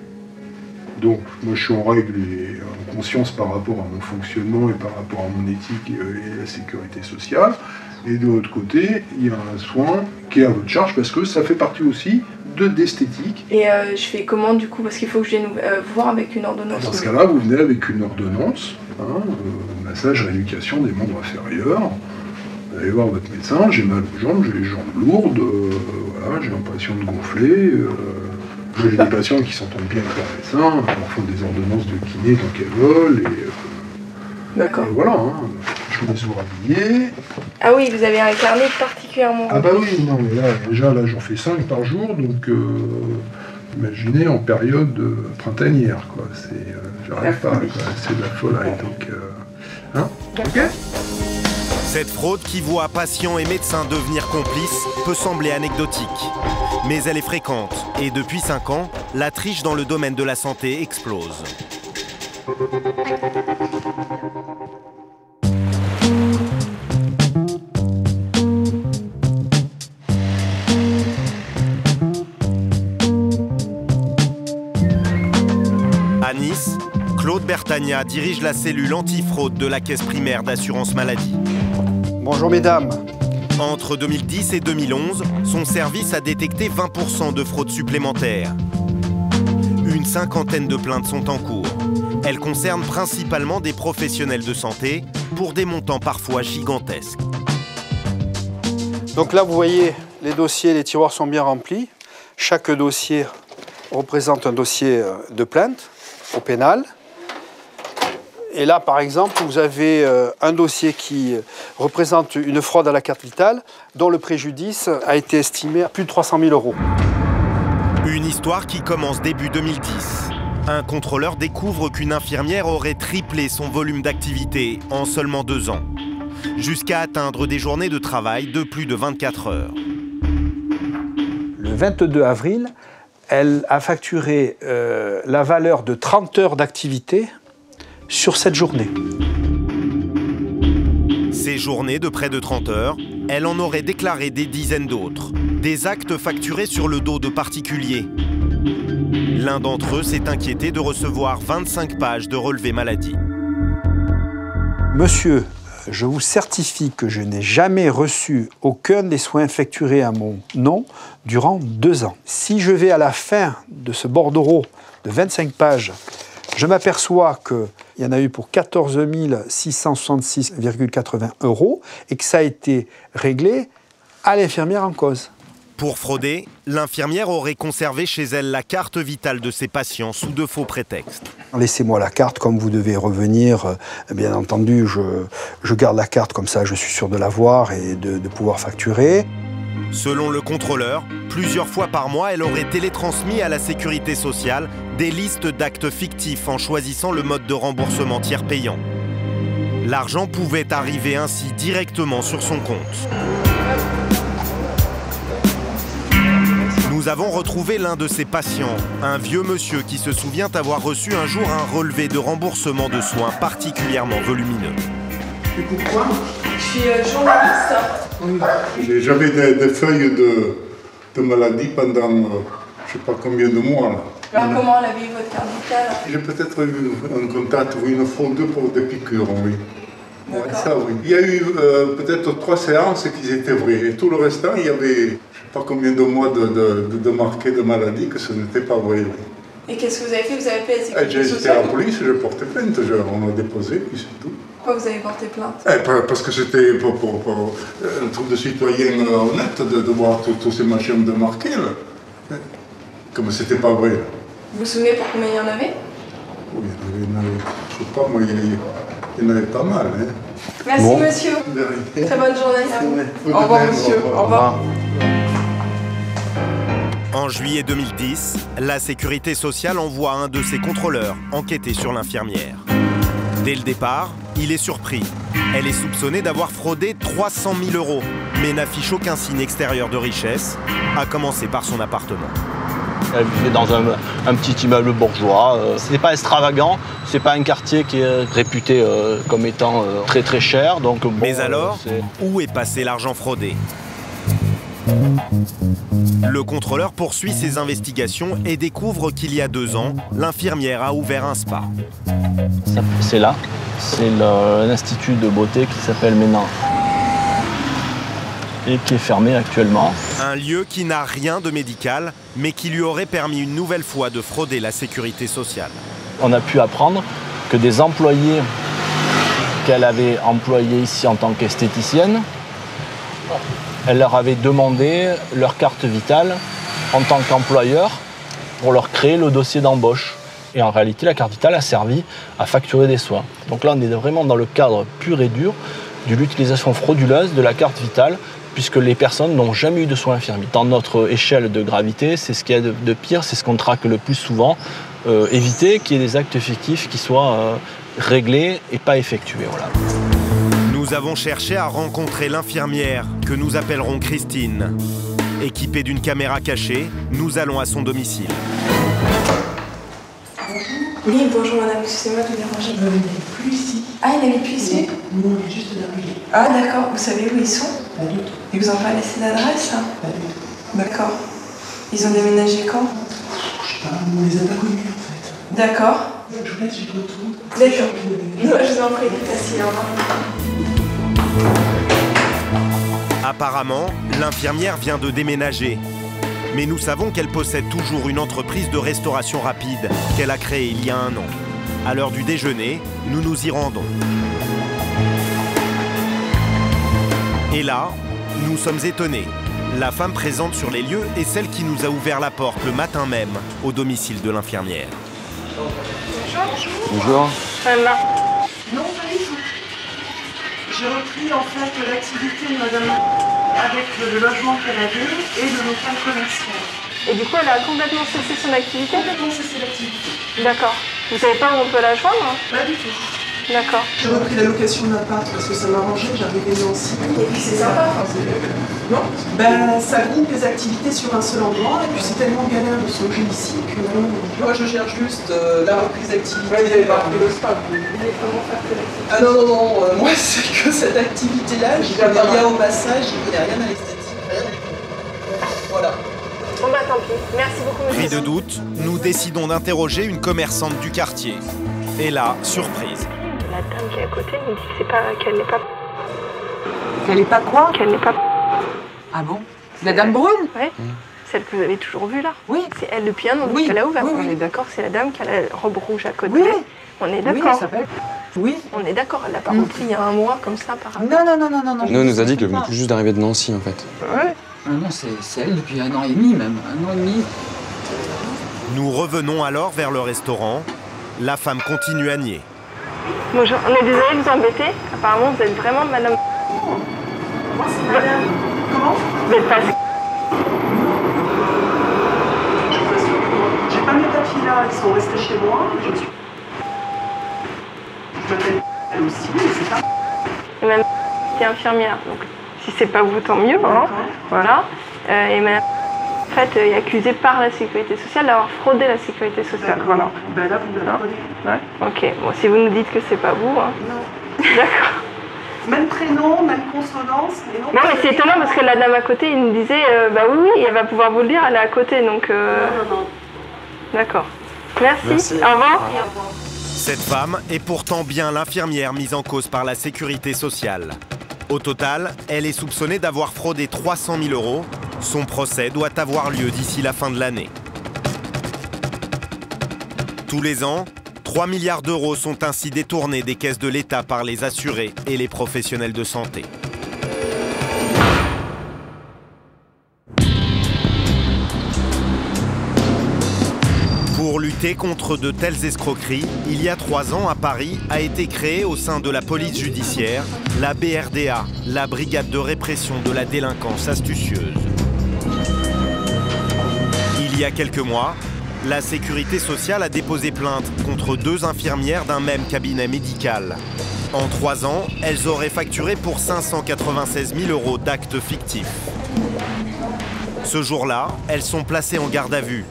Speaker 23: Donc moi je suis en règle et en conscience par rapport à mon fonctionnement et par rapport à mon éthique et la sécurité sociale. Et de l'autre côté, il y a un soin qui est à votre charge parce que ça fait partie aussi d'esthétique.
Speaker 11: Et je fais comment du coup? Parce qu'il faut que je vienne vous voir avec une ordonnance.
Speaker 23: Dans ce cas-là, vous venez avec une ordonnance, massage, rééducation des membres inférieurs. Vous allez voir votre médecin, j'ai mal aux jambes, j'ai les jambes lourdes, voilà, j'ai l'impression de gonfler. J'ai des patients qui s'entendent bien avec leur médecin, leur font des ordonnances de kiné tant qu'elles veulent.
Speaker 11: D'accord.
Speaker 23: Et voilà, je vous laisse vous rhabiller.
Speaker 11: Ah oui, vous avez un carnet particulièrement.
Speaker 23: Ah bah oui, non mais là, déjà, là j'en fais 5 par jour, donc imaginez en période printanière, quoi. J'arrive pas, quoi. C'est de la folie, donc... ok.
Speaker 1: Cette fraude qui voit patients et médecins devenir complices peut sembler anecdotique. Mais elle est fréquente et depuis 5 ans, la triche dans le domaine de la santé explose. À Nice, Claude Bertagna dirige la cellule antifraude de la Caisse primaire d'assurance maladie.
Speaker 2: Bonjour mesdames.
Speaker 1: Entre 2010 et 2011, son service a détecté 20% de fraudes supplémentaires. Une 50aine de plaintes sont en cours. Elles concernent principalement des professionnels de santé pour des montants parfois gigantesques.
Speaker 2: Donc là, vous voyez, les dossiers, les tiroirs sont bien remplis. Chaque dossier représente un dossier de plainte au pénal. Et là, par exemple, vous avez un dossier qui représente une fraude à la carte vitale dont le préjudice a été estimé à plus de 300 000 €.
Speaker 1: Une histoire qui commence début 2010. Un contrôleur découvre qu'une infirmière aurait triplé son volume d'activité en seulement 2 ans, jusqu'à atteindre des journées de travail de plus de 24 heures.
Speaker 2: Le 22 avril, elle a facturé la valeur de 30 heures d'activité sur cette journée.
Speaker 1: Ces journées de près de 30 heures, elle en aurait déclaré des dizaines d'autres. Des actes facturés sur le dos de particuliers. L'un d'entre eux s'est inquiété de recevoir 25 pages de relevé maladie.
Speaker 2: Monsieur, je vous certifie que je n'ai jamais reçu aucun des soins facturés à mon nom durant 2 ans. Si je vais à la fin de ce bordereau de 25 pages, je m'aperçois qu'il y en a eu pour 14 666,80 € et que ça a été réglé à l'infirmière en cause.
Speaker 1: Pour frauder, l'infirmière aurait conservé chez elle la carte vitale de ses patients sous de faux prétextes.
Speaker 2: Laissez-moi la carte, comme vous devez revenir. Bien entendu, je garde la carte, comme ça je suis sûr de l'avoir et de pouvoir facturer.
Speaker 1: Selon le contrôleur, plusieurs fois par mois, elle aurait télétransmis à la sécurité sociale des listes d'actes fictifs en choisissant le mode de remboursement tiers payant. L'argent pouvait arriver ainsi directement sur son compte. Nous avons retrouvé l'un de ses patients, un vieux monsieur qui se souvient avoir reçu un jour un relevé de remboursement de soins particulièrement volumineux.
Speaker 23: Et pourquoi?
Speaker 11: Je suis journaliste.
Speaker 23: Oui. J'avais des feuilles de maladie pendant je ne sais pas combien de mois. Là.
Speaker 11: Alors, comment elle avait eu votre carte vitale?
Speaker 23: J'ai peut-être eu un contact ou une fraude pour des piqûres, oui. Ouais, ça, oui. Il y a eu peut-être 3 séances qui étaient vraies. Et tout le restant, il y avait je ne sais pas combien de mois de marqués de maladie que ce n'était pas vrai. Oui.
Speaker 11: Et qu'est-ce que vous avez fait? Vous avez appelé la sécurité
Speaker 23: sociale? J'étais à la police, j'ai porté plainte. On a déposé, puis c'est tout.
Speaker 11: Pourquoi vous avez porté plainte?
Speaker 23: Parce que c'était pour un truc de citoyen honnête de voir tous ces machins de marquer, là. Comme c'était pas vrai. Là.
Speaker 11: Vous vous souvenez pour combien il y en avait?
Speaker 23: Oui, il y en avait, je sais pas, moi, il y en avait pas mal. Hein.
Speaker 11: Merci bon. Monsieur. Très bonne journée à vous. Au revoir monsieur. Au revoir.
Speaker 1: En juillet 2010, la sécurité sociale envoie un de ses contrôleurs enquêter sur l'infirmière. Dès le départ, il est surpris. Elle est soupçonnée d'avoir fraudé 300 000 €, mais n'affiche aucun signe extérieur de richesse, à commencer par son appartement.
Speaker 4: Elle vivait dans un petit immeuble bourgeois. Ce n'est pas extravagant, c'est pas un quartier qui est réputé comme étant très très cher. Donc, bon,
Speaker 1: mais alors, où est passé l'argent fraudé? Le contrôleur poursuit ses investigations et découvre qu'il y a 2 ans, l'infirmière a ouvert un spa.
Speaker 4: C'est là, c'est l'institut de beauté qui s'appelle Ménin et qui est fermé actuellement.
Speaker 1: Un lieu qui n'a rien de médical, mais qui lui aurait permis une nouvelle fois de frauder la sécurité sociale.
Speaker 4: On a pu apprendre que des employés qu'elle avait employés ici en tant qu'esthéticienne, elle leur avait demandé leur carte vitale en tant qu'employeur pour leur créer le dossier d'embauche. Et en réalité, la carte vitale a servi à facturer des soins. Donc là, on est vraiment dans le cadre pur et dur de l'utilisation frauduleuse de la carte vitale, puisque les personnes n'ont jamais eu de soins infirmiers. Dans notre échelle de gravité, c'est ce qu'il y a de pire, c'est ce qu'on traque le plus souvent. Éviter qu'il y ait des actes fictifs qui soient réglés et pas effectués. Voilà.
Speaker 1: Nous avons cherché à rencontrer l'infirmière, que nous appellerons Christine. Équipée d'une caméra cachée, nous allons à son domicile.
Speaker 22: Oui, bonjour madame, excusez-moi de vous déranger.
Speaker 6: Il n'habite plus ici.
Speaker 22: Ah, il n'habite plus ici?
Speaker 6: Non, il est juste d'arriver.
Speaker 22: Ah d'accord, vous savez où ils sont?
Speaker 6: Pas du tout.
Speaker 22: Ils vous ont pas laissé d'adresse?
Speaker 6: Pas du tout.
Speaker 22: D'accord. Ils ont déménagé quand?
Speaker 6: Je sais pas, on les a pas connus en fait.
Speaker 22: D'accord.
Speaker 6: Je vous laisse, j'ai le retour.
Speaker 22: D'accord. Non, je vous en prie, merci, au revoir.
Speaker 1: Apparemment, l'infirmière vient de déménager. Mais nous savons qu'elle possède toujours une entreprise de restauration rapide qu'elle a créée il y a 1 an. À l'heure du déjeuner, nous nous y rendons. Et là, nous sommes étonnés. La femme présente sur les lieux est celle qui nous a ouvert la porte le matin même au domicile de l'infirmière.
Speaker 4: Bonjour.
Speaker 6: Non, pas du tout. J'ai repris en fait l'activité de madame avec le logement qu'elle avait et le local commercial.
Speaker 22: Et du coup, elle a complètement cessé son activité?
Speaker 6: Complètement cessé l'activité.
Speaker 22: D'accord. Vous savez pas où on peut la joindre?
Speaker 6: Pas du tout.
Speaker 22: D'accord.
Speaker 6: J'ai repris la location d'appart parce que ça m'arrangeait, j'arrivais Nancy.
Speaker 22: Et puis c'est sympa.
Speaker 6: Non, ben ça groupe les activités sur un seul endroit et puis c'est tellement galère de se loger ici que moi je cherche juste la reprise d'activité. Ouais, vous avez pas le spa. Vous voulez comment faire que l'activité? Ah non, moi c'est que cette activité-là, j'y connais rien au massage, j'y connais rien à l'esthétique, rien du tout. Voilà.
Speaker 22: Bon bah tant pis, merci beaucoup monsieur.
Speaker 1: Pris de doute, nous décidons d'interroger une commerçante du quartier. Et là, surprise.
Speaker 22: La dame qui est à côté me dit que c'est pas, qu'elle n'est pas...
Speaker 6: Qu'elle n'est pas quoi?
Speaker 22: Qu'elle n'est pas...
Speaker 6: Ah bon? La dame brune?
Speaker 22: Ouais. Celle que vous avez toujours vue là?
Speaker 6: Oui.
Speaker 22: C'est elle depuis 1 an, donc elle a ouvert. On est d'accord, c'est la dame qui a la robe rouge à côté.
Speaker 6: Oui.
Speaker 22: On est
Speaker 6: Oui,
Speaker 22: d'accord.
Speaker 6: elle s'appelle. Oui.
Speaker 22: On est d'accord, elle l'a pas repris il y a 1 mois comme ça par rapport.
Speaker 6: Non.
Speaker 7: Nous, on nous a dit qu'elle venait tout juste d'arriver de Nancy en fait.
Speaker 22: Ouais.
Speaker 6: Ah non, c'est elle depuis 1 an et demi même. 1 an et demi.
Speaker 1: Nous revenons alors vers le restaurant. La femme continue à nier.
Speaker 22: Bonjour, on est désolé de vous embêter. Apparemment, vous êtes vraiment madame...
Speaker 6: Moi, c'est madame... Comment?
Speaker 22: Vous êtes pas...
Speaker 6: J'ai pas mes papiers là, ils sont restés chez moi. Je m'appelle elle aussi, mais c'est pas...
Speaker 22: Et madame qui est infirmière, donc si c'est pas vous, tant mieux. Hein. Voilà. Et madame... En fait, est accusée par la sécurité sociale d'avoir fraudé la sécurité sociale. Voilà.
Speaker 6: Ben là, vous l'avez connu.
Speaker 22: Ouais. Ok, bon, si vous nous dites que c'est pas vous... Hein.
Speaker 6: Non.
Speaker 22: D'accord.
Speaker 6: Même prénom, même consonance, mais non.
Speaker 22: Non, mais c'est étonnant parce que la dame à côté, il nous disait, bah oui, elle va pouvoir vous le dire, elle est à côté, donc...
Speaker 6: Non.
Speaker 22: D'accord. Merci. Au revoir.
Speaker 1: Cette femme est pourtant bien l'infirmière mise en cause par la sécurité sociale. Au total, elle est soupçonnée d'avoir fraudé 300 000 €. Son procès doit avoir lieu d'ici la fin de l'année. Tous les ans, 3 milliards d'euros sont ainsi détournés des caisses de l'État par les assurés et les professionnels de santé. Pour lutter contre de telles escroqueries, il y a 3 ans à Paris a été créée au sein de la police judiciaire la BRDA, la Brigade de répression de la délinquance astucieuse. Il y a quelques mois, la sécurité sociale a déposé plainte contre 2 infirmières d'un même cabinet médical. En 3 ans, elles auraient facturé pour 596 000 € d'actes fictifs. Ce jour-là, elles sont placées en garde à vue.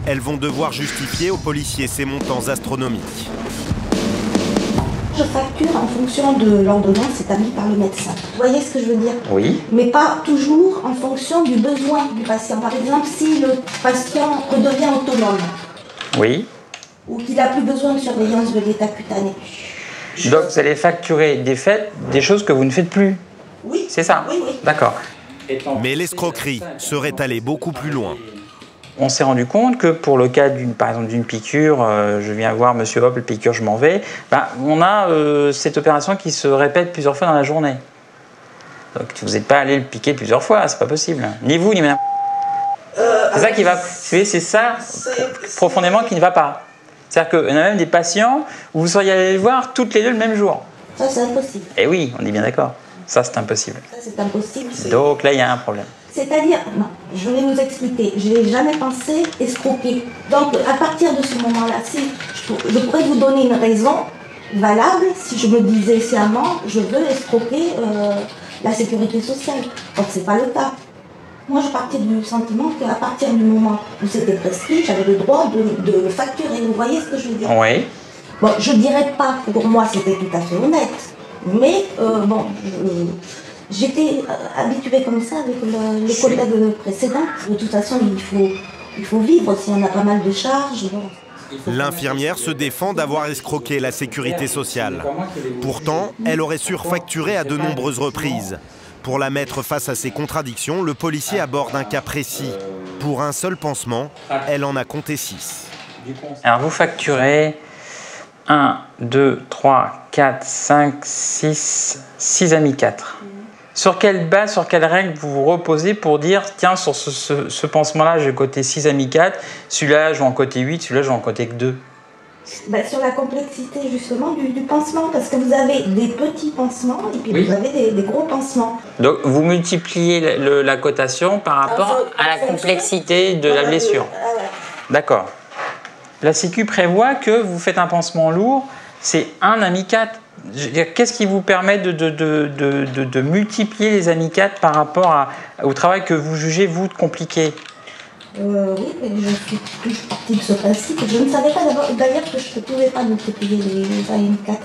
Speaker 1: Elles vont devoir justifier aux policiers ces montants astronomiques.
Speaker 14: Je facture en fonction de l'ordonnance établie par le médecin. Vous voyez ce que je veux dire?
Speaker 5: Oui.
Speaker 14: Mais pas toujours en fonction du besoin du patient. Par exemple, si le patient redevient autonome.
Speaker 5: Oui.
Speaker 14: Ou qu'il n'a plus besoin de surveillance de l'état cutané.
Speaker 5: Donc vous allez facturer des choses que vous ne faites plus.
Speaker 14: Oui.
Speaker 5: C'est ça?
Speaker 14: Oui, oui.
Speaker 5: D'accord.
Speaker 1: Mais l'escroquerie serait allée beaucoup plus loin.
Speaker 5: On s'est rendu compte que pour le cas par exemple d'une piqûre, je viens voir monsieur, hop, piqûre, je m'en vais, on a cette opération qui se répète plusieurs fois dans la journée. Donc vous n'êtes pas allé le piquer plusieurs fois, c'est pas possible. Ni vous, ni madame. C'est ça qui va. C'est ça profondément qui ne va pas. C'est-à-dire qu'il y en a même des patients où vous seriez allé les voir toutes les deux le même jour.
Speaker 14: Ça, c'est impossible.
Speaker 5: Eh oui, on est bien d'accord. Ça, c'est impossible.
Speaker 14: Ça, c'est impossible.
Speaker 5: Donc là, il y a un problème.
Speaker 14: C'est-à-dire, non, je vais vous expliquer, je n'ai jamais pensé escroquer. Donc, à partir de ce moment-là, si je pourrais vous donner une raison valable si je me disais sciemment, je veux escroquer la sécurité sociale. Donc, ce n'est pas le cas. Moi, je partais du sentiment qu'à partir du moment où c'était prescrit, j'avais le droit de le facturer. Vous voyez ce que je veux dire?
Speaker 5: Oui.
Speaker 14: Bon, je ne dirais pas que pour moi, c'était tout à fait honnête. Mais, bon, j'étais habituée comme ça avec les collègues précédents. De toute façon, il faut vivre si on a pas mal de charges. Bon.
Speaker 1: L'infirmière se défend d'avoir escroqué la sécurité sociale. Pourtant, elle aurait surfacturé à de nombreuses reprises. Pour la mettre face à ses contradictions, le policier aborde un cas précis. Pour un seul pansement, elle en a compté 6.
Speaker 5: Alors vous facturez 1, 2, 3, 4, 5, 6 amis 4. Sur quelle base, sur quelle règle vous vous reposez pour dire tiens, sur ce pansement-là, j'ai coté 6 amis 4, celui-là, je vais en coter 8, celui-là, je vais en coter que 2?
Speaker 14: Sur la complexité justement du pansement, parce que vous avez des petits pansements et puis vous avez des gros pansements.
Speaker 5: Donc vous multipliez la cotation par rapport à la complexité de la blessure. D'accord. La Sécu prévoit que vous faites un pansement lourd, c'est 1 ami 4. Qu'est-ce qui vous permet de multiplier les amis 4 par rapport au travail que vous jugez, vous, compliqué?
Speaker 14: Oui, mais je suis toujours partie de ce principe. Je ne savais pas d'ailleurs que je ne pouvais pas multiplier les amis 4.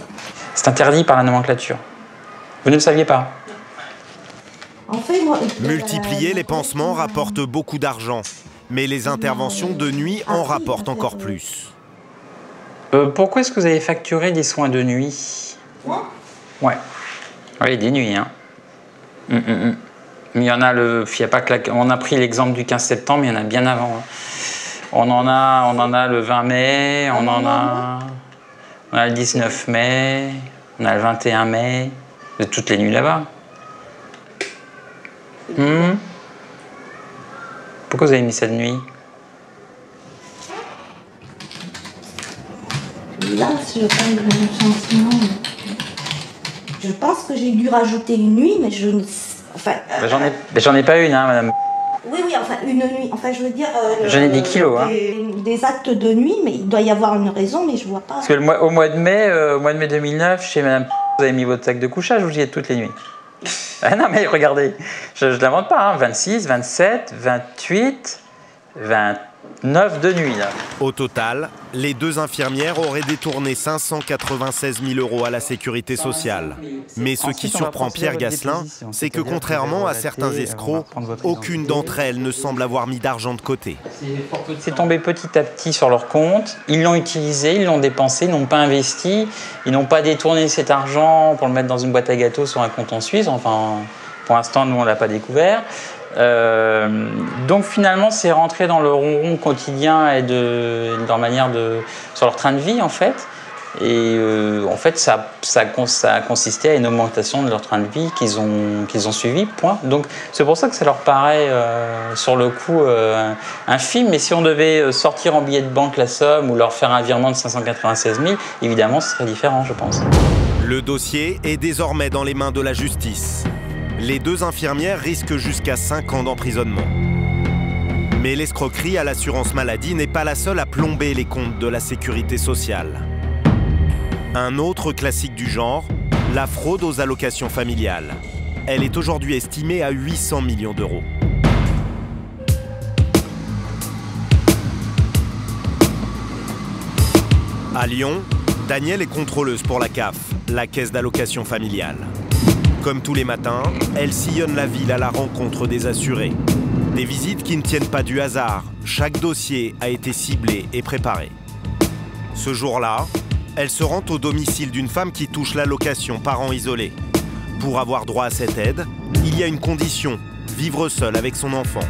Speaker 5: C'est interdit par la nomenclature. Vous ne le saviez pas?
Speaker 14: En fait, moi,
Speaker 1: multiplier les pansements rapporte beaucoup d'argent, mais les interventions de nuit en rapportent encore plus.
Speaker 5: Pourquoi est-ce que vous avez facturé des soins de nuit? Ouais. Oui, des nuits, hein. Mais il y en a on a pris l'exemple du 15 septembre, mais il y en a bien avant. Hein. On en a le 20 mai, on a le 19 mai, on a le 21 mai, de toutes les nuits là-bas. Pourquoi vous avez mis cette nuit?
Speaker 14: Là, je parle de mon sentiment. Je pense que j'ai dû rajouter une nuit, mais je ne sais. Enfin,
Speaker 5: j'en ai pas une, hein, madame.
Speaker 14: Oui, enfin, une nuit. Enfin, je veux dire.
Speaker 5: J'en ai 10 kilos, hein.
Speaker 14: Des actes de nuit, mais il doit y avoir une raison, mais je vois pas.
Speaker 5: Parce que au mois de mai 2009, chez madame, vous avez mis votre sac de couchage, vous y êtes toutes les nuits. Ah non, mais regardez, je ne l'invente pas, hein. 26, 27, 28, 29 de nuit, là.
Speaker 1: Au total, les 2 infirmières auraient détourné 596 000 € à la sécurité sociale. Mais ce qui surprend Pierre Gasselin, c'est que contrairement à certains escrocs, aucune d'entre elles ne semble avoir mis d'argent de côté.
Speaker 5: C'est tombé petit à petit sur leur compte, ils l'ont utilisé, ils l'ont dépensé, ils n'ont pas investi, ils n'ont pas détourné cet argent pour le mettre dans une boîte à gâteaux sur un compte en Suisse, enfin, pour l'instant, nous, on ne l'a pas découvert. Donc finalement c'est rentré dans le ronron quotidien et de leur manière sur leur train de vie en fait, et en fait ça a consisté à une augmentation de leur train de vie qu'ils ont suivi, point. Donc c'est pour ça que ça leur paraît sur le coup infime, mais si on devait sortir en billet de banque la somme ou leur faire un virement de 596 000, évidemment ce serait différent, je pense.
Speaker 1: Le dossier est désormais dans les mains de la justice. Les 2 infirmières risquent jusqu'à 5 ans d'emprisonnement. Mais l'escroquerie à l'assurance maladie n'est pas la seule à plomber les comptes de la sécurité sociale. Un autre classique du genre, la fraude aux allocations familiales. Elle est aujourd'hui estimée à 800 millions d'euros. À Lyon, Danielle est contrôleuse pour la CAF, la caisse d'allocation familiale. Comme tous les matins, elle sillonne la ville à la rencontre des assurés. Des visites qui ne tiennent pas du hasard. Chaque dossier a été ciblé et préparé. Ce jour-là, elle se rend au domicile d'une femme qui touche l'allocation parents isolés. Pour avoir droit à cette aide, il y a une condition, vivre seule avec son enfant.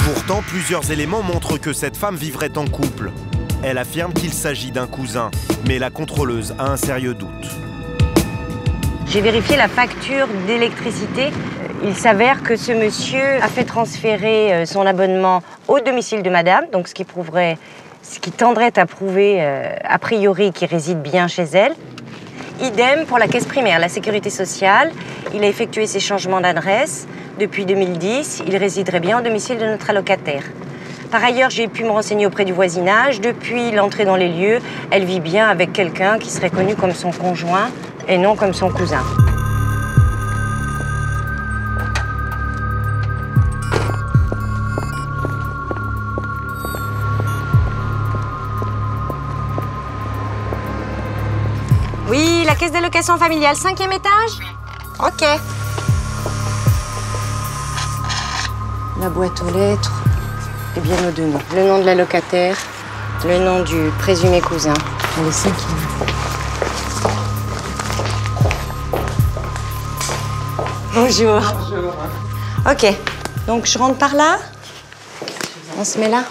Speaker 1: Pourtant, plusieurs éléments montrent que cette femme vivrait en couple. Elle affirme qu'il s'agit d'un cousin, mais la contrôleuse a un sérieux doute.
Speaker 12: J'ai vérifié la facture d'électricité. Il s'avère que ce monsieur a fait transférer son abonnement au domicile de madame, donc ce qui tendrait à prouver a priori qu'il réside bien chez elle. Idem pour la caisse primaire, la sécurité sociale. Il a effectué ses changements d'adresse. Depuis 2010, il résiderait bien au domicile de notre allocataire. Par ailleurs, j'ai pu me renseigner auprès du voisinage. Depuis l'entrée dans les lieux, elle vit bien avec quelqu'un qui serait connu comme son conjoint et non comme son cousin. Oui, la caisse d'allocation familiale, 5e étage? Ok. La boîte aux lettres, et bien nos deux noms. Le nom de l'allocataire, le nom du présumé cousin. Allez, c'est qui? Bonjour. Bonjour. Ok, donc je rentre par là. On se met là.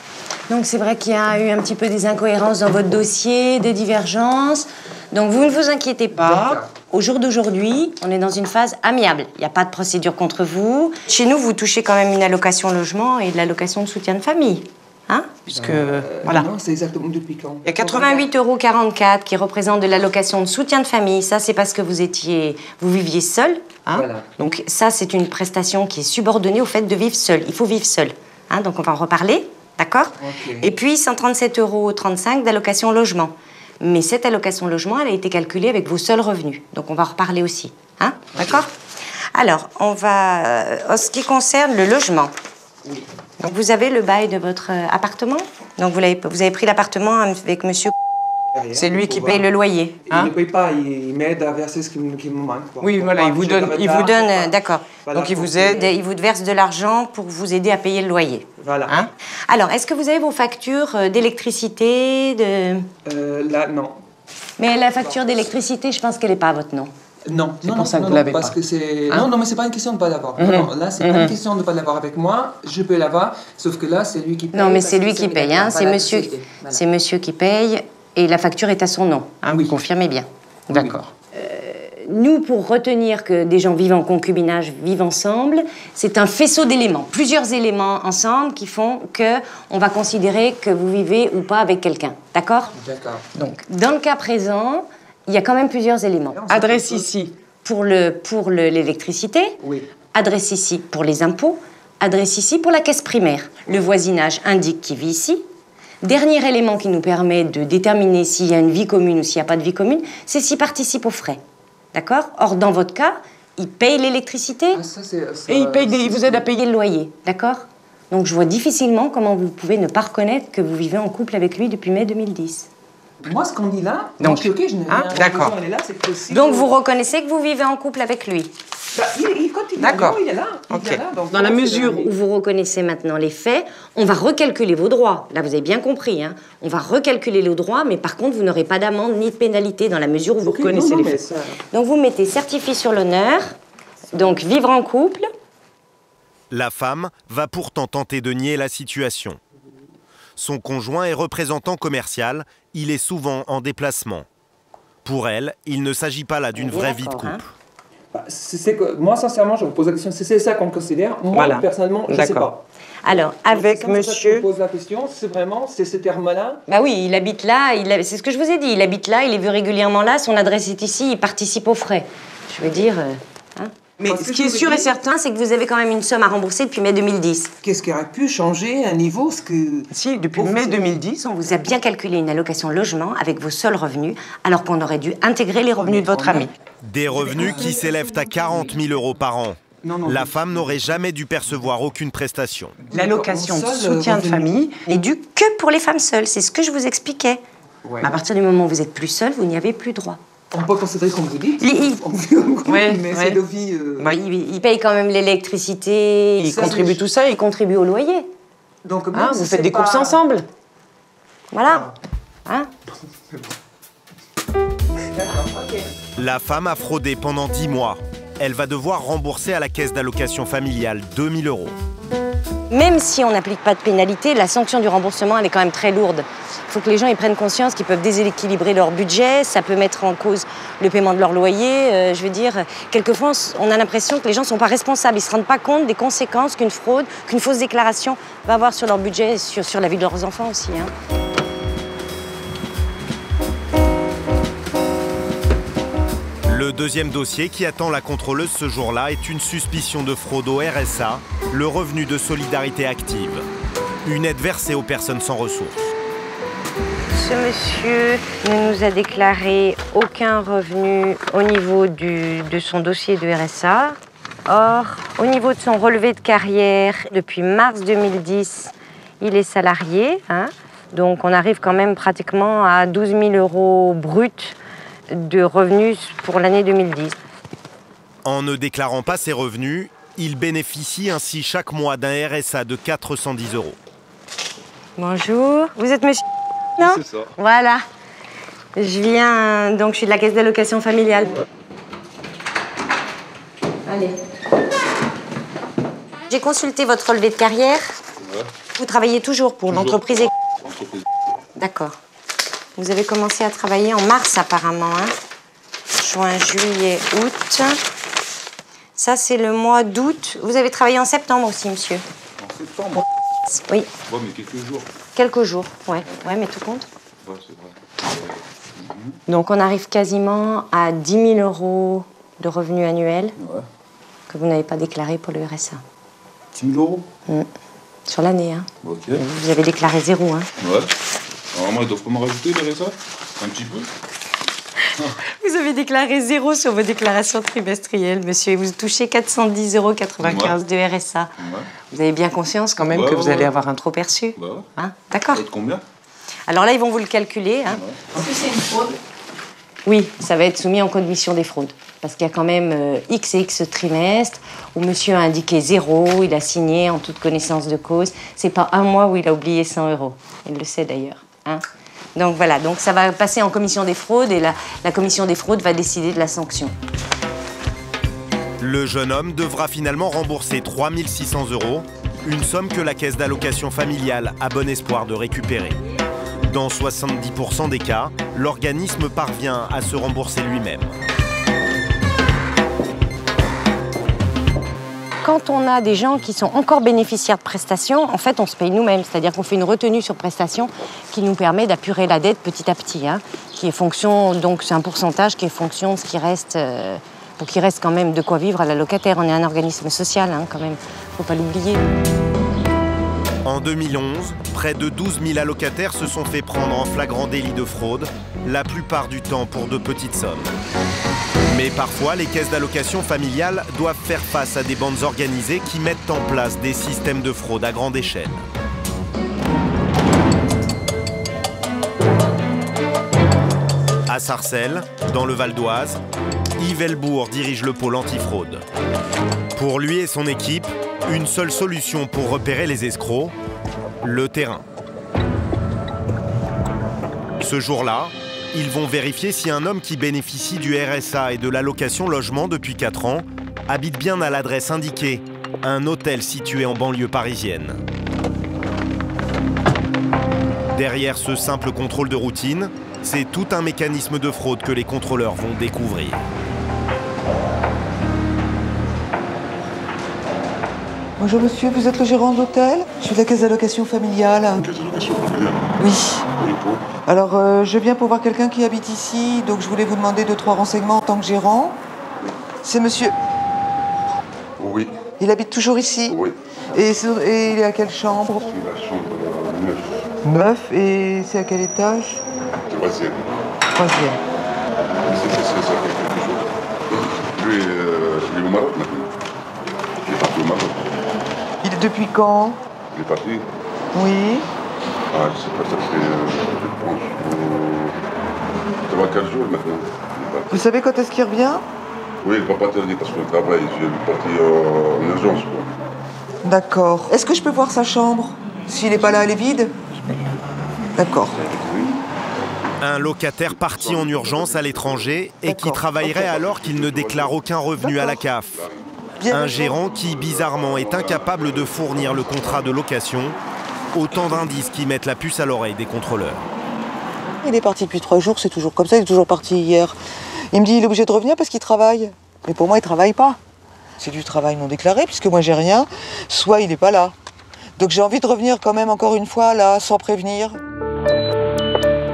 Speaker 12: Donc c'est vrai qu'il y a eu un petit peu des incohérences dans votre dossier, des divergences. Donc vous ne vous inquiétez pas. Au jour d'aujourd'hui, on est dans une phase amiable. Il n'y a pas de procédure contre vous. Chez nous, vous touchez quand même une allocation logement et de l'allocation de soutien de famille. Hein? Puisque, voilà.
Speaker 6: Non, c'est exactement depuis quand?
Speaker 12: Il y a 88,44 € qui représente de l'allocation de soutien de famille. Ça, c'est parce que vous viviez seul. Hein? Voilà. Donc ça, c'est une prestation qui est subordonnée au fait de vivre seul. Il faut vivre seul. Hein? Donc on va en reparler, d'accord? Okay. Et puis 137,35 € d'allocation logement. Mais cette allocation logement, elle a été calculée avec vos seuls revenus. Donc on va en reparler aussi. Hein? D'accord? Alors, on va... en ce qui concerne le logement. Oui. Donc vous avez le bail de votre appartement. Donc vous avez pris l'appartement avec monsieur... C'est lui qui paye le loyer.
Speaker 6: Hein? Il ne paye pas, il m'aide à verser ce qui me manque. Quoi.
Speaker 12: Oui, voilà, il vous donne, d'accord. Voilà, donc il vous aide, il vous verse de l'argent pour vous aider à payer le loyer. Voilà. Hein? Alors, est-ce que vous avez vos factures d'électricité,
Speaker 6: Là, non.
Speaker 12: Mais la facture d'électricité, je pense qu'elle n'est pas à votre nom.
Speaker 6: Non,
Speaker 12: c'est pour ça que vous l'avez pas.
Speaker 6: Parce que c'est... Hein? Non, mais c'est pas une question de pas l'avoir. Non, là, c'est pas une question de pas l'avoir avec moi. Je peux l'avoir, sauf que là, c'est lui qui paye.
Speaker 12: Non, mais c'est lui qui paye, hein. C'est monsieur qui paye. Et la facture est à son nom, hein, oui. Vous confirmez bien. D'accord. Nous, pour retenir que des gens vivent en concubinage, vivent ensemble, c'est un faisceau d'éléments, plusieurs éléments ensemble qui font qu'on va considérer que vous vivez ou pas avec quelqu'un. D'accord?
Speaker 6: D'accord.
Speaker 12: Donc, dans le cas présent, il y a quand même plusieurs éléments. Adresse ici pour l'électricité, oui. Adresse ici pour les impôts, adresse ici pour la caisse primaire. Le voisinage indique qui vit ici. Dernier élément qui nous permet de déterminer s'il y a une vie commune ou s'il n'y a pas de vie commune, c'est s'il participe aux frais. D'accord? Or, dans votre cas, il paye l'électricité et il vous aide à payer le loyer. D'accord? Donc, je vois difficilement comment vous pouvez ne pas reconnaître que vous vivez en couple avec lui depuis mai 2010.
Speaker 6: Moi, ce qu'on dit là, donc, je suis OK, je n'ai rien.
Speaker 12: D'accord. Donc, vous reconnaissez que vous vivez en couple avec lui?
Speaker 6: Bah, il continue.
Speaker 12: D'accord.
Speaker 6: Il est là.
Speaker 12: Okay. Dans la mesure où vous reconnaissez maintenant les faits, on va recalculer vos droits. Là, vous avez bien compris. Hein. On va recalculer les droits, mais par contre, vous n'aurez pas d'amende ni de pénalité dans la mesure où vous reconnaissez les faits. Ça... Donc, vous mettez certifié sur l'honneur, donc vivre en couple.
Speaker 1: La femme va pourtant tenter de nier la situation. Son conjoint est représentant commercial, il est souvent en déplacement. Pour elle, il ne s'agit pas là d'une vraie vie de couple. Hein.
Speaker 6: Moi, sincèrement, je vous pose la question, c'est ça qu'on considère. Moi, voilà. Personnellement, je ne sais pas.
Speaker 12: Alors, avec monsieur...
Speaker 6: Je vous pose la question, c'est ce terme-là.
Speaker 12: Bah oui, il habite là, c'est ce que je vous ai dit. Il habite là, il est vu régulièrement là, son adresse est ici, il participe aux frais. Je veux dire... hein. Mais ce qui est sûr et certain, c'est que vous avez quand même une somme à rembourser depuis mai 2010.
Speaker 6: Qu'est-ce qui aurait pu changer à niveau
Speaker 12: Si, depuis mai 2010, on vous a bien calculé une allocation logement avec vos seuls revenus, alors qu'on aurait dû intégrer les revenus de votre ami.
Speaker 1: Des revenus qui s'élèvent à 40 000 € par an. La femme n'aurait jamais dû percevoir aucune prestation.
Speaker 12: L'allocation de soutien de famille n'est due que pour les femmes seules, c'est ce que je vous expliquais. Ouais. À partir du moment où vous êtes plus seul, vous n'y avez plus droit.
Speaker 6: On peut considérer comme vous dites.
Speaker 12: Mais c'est
Speaker 6: de vie.
Speaker 12: Il paye quand même l'électricité, il contribue tout ça, il contribue au loyer.
Speaker 6: Donc,
Speaker 12: vous faites des courses ensemble. Voilà.
Speaker 1: La femme a fraudé pendant 10 mois. Elle va devoir rembourser à la caisse d'allocation familiale 2 000 €.
Speaker 12: Même si on n'applique pas de pénalité, la sanction du remboursement, elle est quand même très lourde. Il faut que les gens ils prennent conscience qu'ils peuvent déséquilibrer leur budget, ça peut mettre en cause le paiement de leur loyer. Je veux dire, quelquefois, on a l'impression que les gens ne sont pas responsables. Ils ne se rendent pas compte des conséquences qu'une fraude, qu'une fausse déclaration va avoir sur leur budget et sur la vie de leurs enfants aussi.
Speaker 1: Le deuxième dossier qui attend la contrôleuse ce jour-là est une suspicion de fraude au RSA, le revenu de solidarité active. Une aide versée aux personnes sans ressources.
Speaker 12: Ce monsieur ne nous a déclaré aucun revenu au niveau de son dossier de RSA. Or, au niveau de son relevé de carrière, depuis mars 2010, il est salarié. Donc on arrive quand même pratiquement à 12 000 € bruts de revenus pour l'année 2010.
Speaker 1: En ne déclarant pas ses revenus, il bénéficie ainsi chaque mois d'un RSA de 410 €.
Speaker 12: Bonjour, vous êtes monsieur? Non?
Speaker 3: C'est ça.
Speaker 12: Voilà. Je suis de la caisse d'allocation familiale. Allez. J'ai consulté votre relevé de carrière.
Speaker 3: Ouais.
Speaker 12: Vous travaillez toujours pour l'entreprise?
Speaker 3: Entreprise.
Speaker 12: D'accord. Vous avez commencé à travailler en mars apparemment, Juin, juillet, août. Ça, c'est le mois d'août. Vous avez travaillé en septembre aussi, monsieur?
Speaker 3: En septembre?
Speaker 12: Oui.
Speaker 3: Ouais, mais quelques jours.
Speaker 12: Quelques jours, ouais, mais tout compte.
Speaker 3: Ouais, c'est vrai.
Speaker 12: Donc, on arrive quasiment à 10 000 € de revenus annuels que vous n'avez pas déclaré pour le RSA.
Speaker 3: 10 000 €?
Speaker 12: Sur l'année,
Speaker 3: Ok.
Speaker 12: Vous avez déclaré 0,
Speaker 3: Ouais. Normalement, ils doivent pas me rajouter le RSA? Un petit peu?
Speaker 12: Vous avez déclaré 0 sur vos déclarations trimestrielles, monsieur, et vous touchez 410,95 € de RSA.
Speaker 3: Ouais.
Speaker 12: Vous avez bien conscience quand même que vous allez avoir un trop perçu. D'accord.
Speaker 3: Ça va être combien?
Speaker 12: Alors là, ils vont vous le calculer.
Speaker 6: Est-ce que c'est une fraude?
Speaker 12: Oui, ça va être soumis en commission des fraudes. Parce qu'il y a quand même X et X trimestres où monsieur a indiqué 0, il a signé en toute connaissance de cause. C'est pas un mois où il a oublié 100 €. Il le sait d'ailleurs. Donc voilà, donc ça va passer en commission des fraudes et la commission des fraudes va décider de la sanction.
Speaker 1: Le jeune homme devra finalement rembourser 3 600 €, une somme que la caisse d'allocation familiale a bon espoir de récupérer. Dans 70% des cas, l'organisme parvient à se rembourser lui-même.
Speaker 12: Quand on a des gens qui sont encore bénéficiaires de prestations, en fait, on se paye nous-mêmes. C'est-à-dire qu'on fait une retenue sur prestation qui nous permet d'apurer la dette petit à petit, qui est fonction, donc c'est un pourcentage qui est fonction de ce qui reste, pour qu'il reste quand même de quoi vivre à la locataire. On est un organisme social, quand même, faut pas l'oublier.
Speaker 1: En 2011, près de 12 000 allocataires se sont fait prendre en flagrant délit de fraude, la plupart du temps pour de petites sommes. Mais parfois, les caisses d'allocation familiale doivent faire face à des bandes organisées qui mettent en place des systèmes de fraude à grande échelle. À Sarcelles, dans le Val d'Oise, Yves Elbourg dirige le pôle antifraude. Pour lui et son équipe, une seule solution pour repérer les escrocs, le terrain. Ce jour-là, ils vont vérifier si un homme qui bénéficie du RSA et de l'allocation logement depuis 4 ans habite bien à l'adresse indiquée, un hôtel situé en banlieue parisienne. Derrière ce simple contrôle de routine, c'est tout un mécanisme de fraude que les contrôleurs vont découvrir.
Speaker 6: Bonjour monsieur, vous êtes le gérant d'hôtel? Je suis de la caisse d'allocation familiale.
Speaker 3: Caisse d'allocation familiale?
Speaker 6: Oui.
Speaker 3: Oui, pour.
Speaker 6: Alors, je viens pour voir quelqu'un qui habite ici, donc je voulais vous demander 2-3 renseignements en tant que gérant. C'est monsieur...
Speaker 3: Oui.
Speaker 6: Il habite toujours ici?
Speaker 3: Oui.
Speaker 6: Et il est à quelle chambre?
Speaker 3: C'est la chambre 9.
Speaker 6: 9, et c'est à quel étage?
Speaker 3: 3e.
Speaker 6: 3e.
Speaker 3: Il s'est passé ça quelque chose. Lui, il est au Maroc maintenant. Il est parti au Maroc.
Speaker 6: Depuis quand?
Speaker 3: Il est parti?
Speaker 6: Oui.
Speaker 3: Ah, je sais pas, ça fait, je pense,
Speaker 10: Ça va 4 jours maintenant.
Speaker 16: Vous savez quand est-ce qu'il revient?
Speaker 10: Oui, il ne va pas tarder parce qu'on travaille. Je vais partir en urgence, quoi.
Speaker 16: D'accord. Est-ce que je peux voir sa chambre? S'il n'est pas là, elle est vide? D'accord.
Speaker 1: Un locataire parti en urgence à l'étranger et qui travaillerait alors qu'il ne déclare aucun revenu à la CAF. Un gérant qui, bizarrement, est incapable de fournir le contrat de location. Autant d'indices qui mettent la puce à l'oreille des contrôleurs.
Speaker 16: Il est parti depuis 3 jours, c'est toujours comme ça, il est toujours parti hier. Il me dit qu'il est obligé de revenir parce qu'il travaille. Mais pour moi, il ne travaille pas. C'est du travail non déclaré, puisque moi, j'ai rien. Soit il n'est pas là. Donc j'ai envie de revenir quand même encore une fois, là, sans prévenir.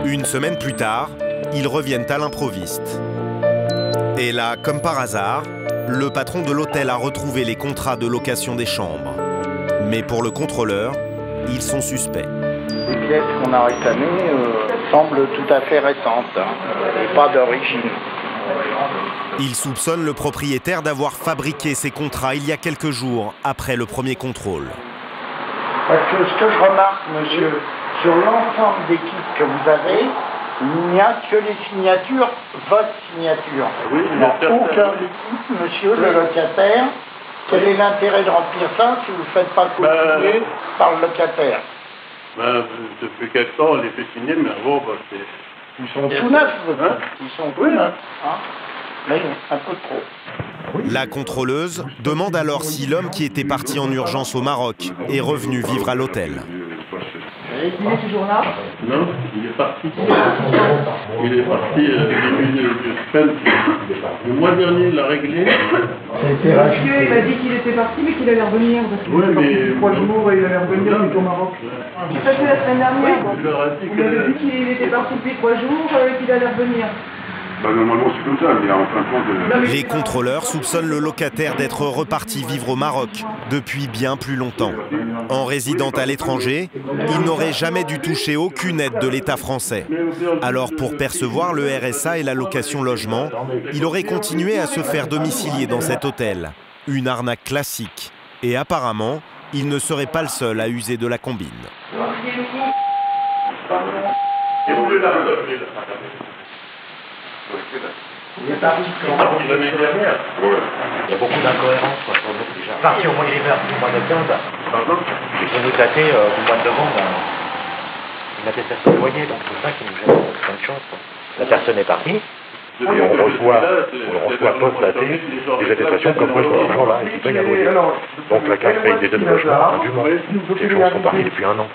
Speaker 1: Une semaine plus tard, ils reviennent à l'improviste. Et là, comme par hasard, le patron de l'hôtel a retrouvé les contrats de location des chambres. Mais pour le contrôleur, ils sont suspects.
Speaker 17: Les pièces qu'on a réclamées semblent tout à fait récentes et pas d'origine.
Speaker 1: Il soupçonne le propriétaire d'avoir fabriqué ces contrats il y a quelques jours, après le premier contrôle.
Speaker 17: Parce que ce que je remarque, monsieur, sur l'ensemble des kits que vous avez, il n'y a que les signatures, votre signature.
Speaker 3: Oui,
Speaker 17: il n'y a aucun des kits, monsieur le locataire. Quel est l'intérêt de remplir ça si vous ne faites pas copier par le locataire?
Speaker 3: Depuis quelque temps, on les fait signer, mais bon,
Speaker 17: ils sont tout neufs, hein? Ils sont tout neufs. Hein? Mais un peu trop.
Speaker 1: La contrôleuse demande alors si l'homme qui était parti en urgence au Maroc est revenu vivre à l'hôtel.
Speaker 6: Il est toujours là?
Speaker 3: Non, il est parti. Il est parti début de semaine. Le mois dernier, il l'a réglé.
Speaker 6: Monsieur, il m'a dit qu'il était parti, mais qu'il allait revenir.
Speaker 3: Oui, mais
Speaker 6: 3 jours et il allait revenir, il est au Maroc. Ça fait la semaine dernière.
Speaker 3: Je leur ai dit
Speaker 6: Il m'avait dit qu'il était parti depuis 3 jours et qu'il allait revenir.
Speaker 10: Normalement, c'est comme ça, mais en fin de compte...
Speaker 1: Les contrôleurs soupçonnent le locataire d'être reparti vivre au Maroc depuis bien plus longtemps. En résidant à l'étranger, il n'aurait jamais dû toucher aucune aide de l'État français. Alors pour percevoir le RSA et l'allocation logement, il aurait continué à se faire domicilier dans cet hôtel. Une arnaque classique. Et apparemment, il ne serait pas le seul à user de la combine.
Speaker 17: Il est parti l'année dernière.
Speaker 18: Il y a beaucoup d'incohérences sur nous déjà. Parti au mois d'hiver, au mois d'octobre. Ils vont nous dater du mois de novembre une attestation de loyer, donc c'est ça qui nous gêne, c'est plein de choses. La personne est partie, et on reçoit post-daté des attestations comme quoi ce gens-là, et qui payent un loyer. Donc la CAF paye des aides de logement indûment. Ces gens sont partis depuis 1 an.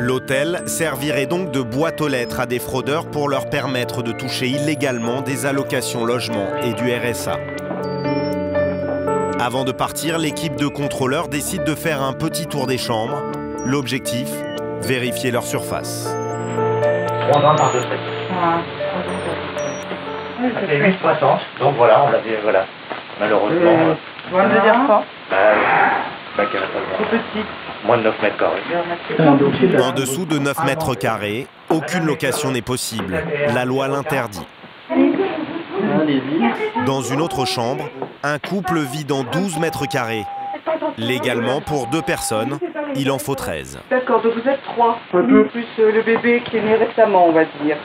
Speaker 1: L'hôtel servirait donc de boîte aux lettres à des fraudeurs pour leur permettre de toucher illégalement des allocations logement et du RSA. Avant de partir, l'équipe de contrôleurs décide de faire un petit tour des chambres. L'objectif, vérifier leur surface.
Speaker 18: 3 ans par 2 semaines. Ça fait 8,60, donc voilà, on l'avait, voilà. Malheureusement...
Speaker 6: Vous voulez me dire quoi?
Speaker 18: C'est petit. Moins de 9 mètres carrés.
Speaker 1: En dessous de 9 mètres carrés, aucune location n'est possible. La loi l'interdit. Dans une autre chambre, un couple vit dans 12 mètres carrés. Légalement, pour 2 personnes, il en faut 13.
Speaker 6: D'accord, donc vous êtes 3. Plus le bébé qui est né récemment, on va dire.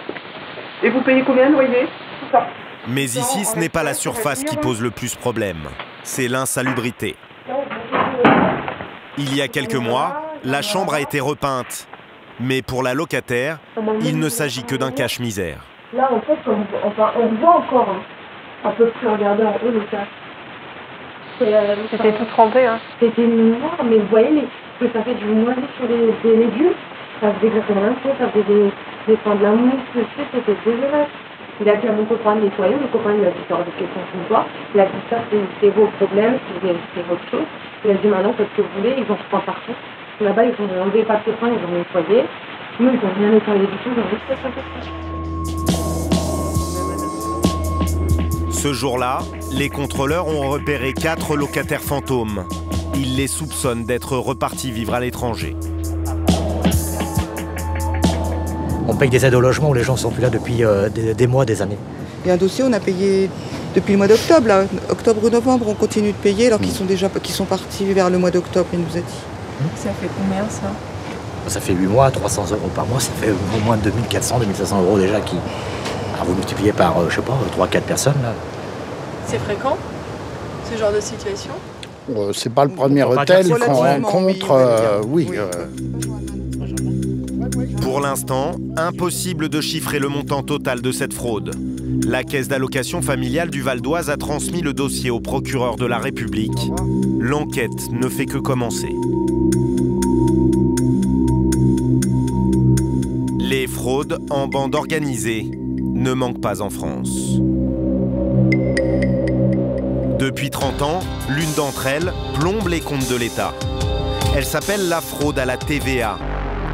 Speaker 6: Et vous payez combien de loyer?
Speaker 1: Mais ici, ce n'est pas la surface qui pose le plus problème. C'est l'insalubrité. Il y a quelques mois, la chambre a été repeinte. Mais pour la locataire, il ne s'agit que d'un cache-misère.
Speaker 14: Là, en fait, on voit encore à peu près, regardez en haut le cas.
Speaker 22: C'était tout trempé, hein.
Speaker 14: C'était noir, mais vous voyez que ça fait du moisi sur les légumes. Ça faisait exactement la même chose, ça faisait des pains de la mousse, c'était dégueulasse. Il a dit à mon copain de nettoyer, mon copain il a dit faire des questions comme toi. Il a dit ça c'est vos problèmes, c'est votre chose. Il a dit maintenant faites ce que vous voulez, ils ont froid partout. Là-bas ils ont enlevé les papiers peints, ils ont nettoyé. Nous ils ont rien nettoyé du tout, ils ont juste fait ça.
Speaker 1: Ce jour-là, les contrôleurs ont repéré 4 locataires fantômes. Ils les soupçonnent d'être repartis vivre à l'étranger.
Speaker 18: On paye des aides au logement où les gens ne sont plus là depuis des mois, des années.
Speaker 16: Il y a un dossier, on a payé depuis le mois d'octobre. Octobre ou novembre, on continue de payer alors qu'ils sont partis vers le mois d'octobre, il nous a dit.
Speaker 22: Ça fait combien ça?
Speaker 18: Ça fait 8 mois, 300 € par mois, ça fait au moins 2400, 2500 € déjà qui... Alors vous multipliez par, je sais pas, 3-4 personnes là.
Speaker 8: C'est fréquent, ce genre de situation?
Speaker 17: C'est pas le premier hôtel qu'on rencontre, oui.
Speaker 1: Pour l'instant, impossible de chiffrer le montant total de cette fraude. La Caisse d'allocation familiale du Val d'Oise a transmis le dossier au procureur de la République. L'enquête ne fait que commencer. Les fraudes en bande organisée ne manquent pas en France. Depuis 30 ans, l'une d'entre elles plombe les comptes de l'État. Elle s'appelle la fraude à la TVA.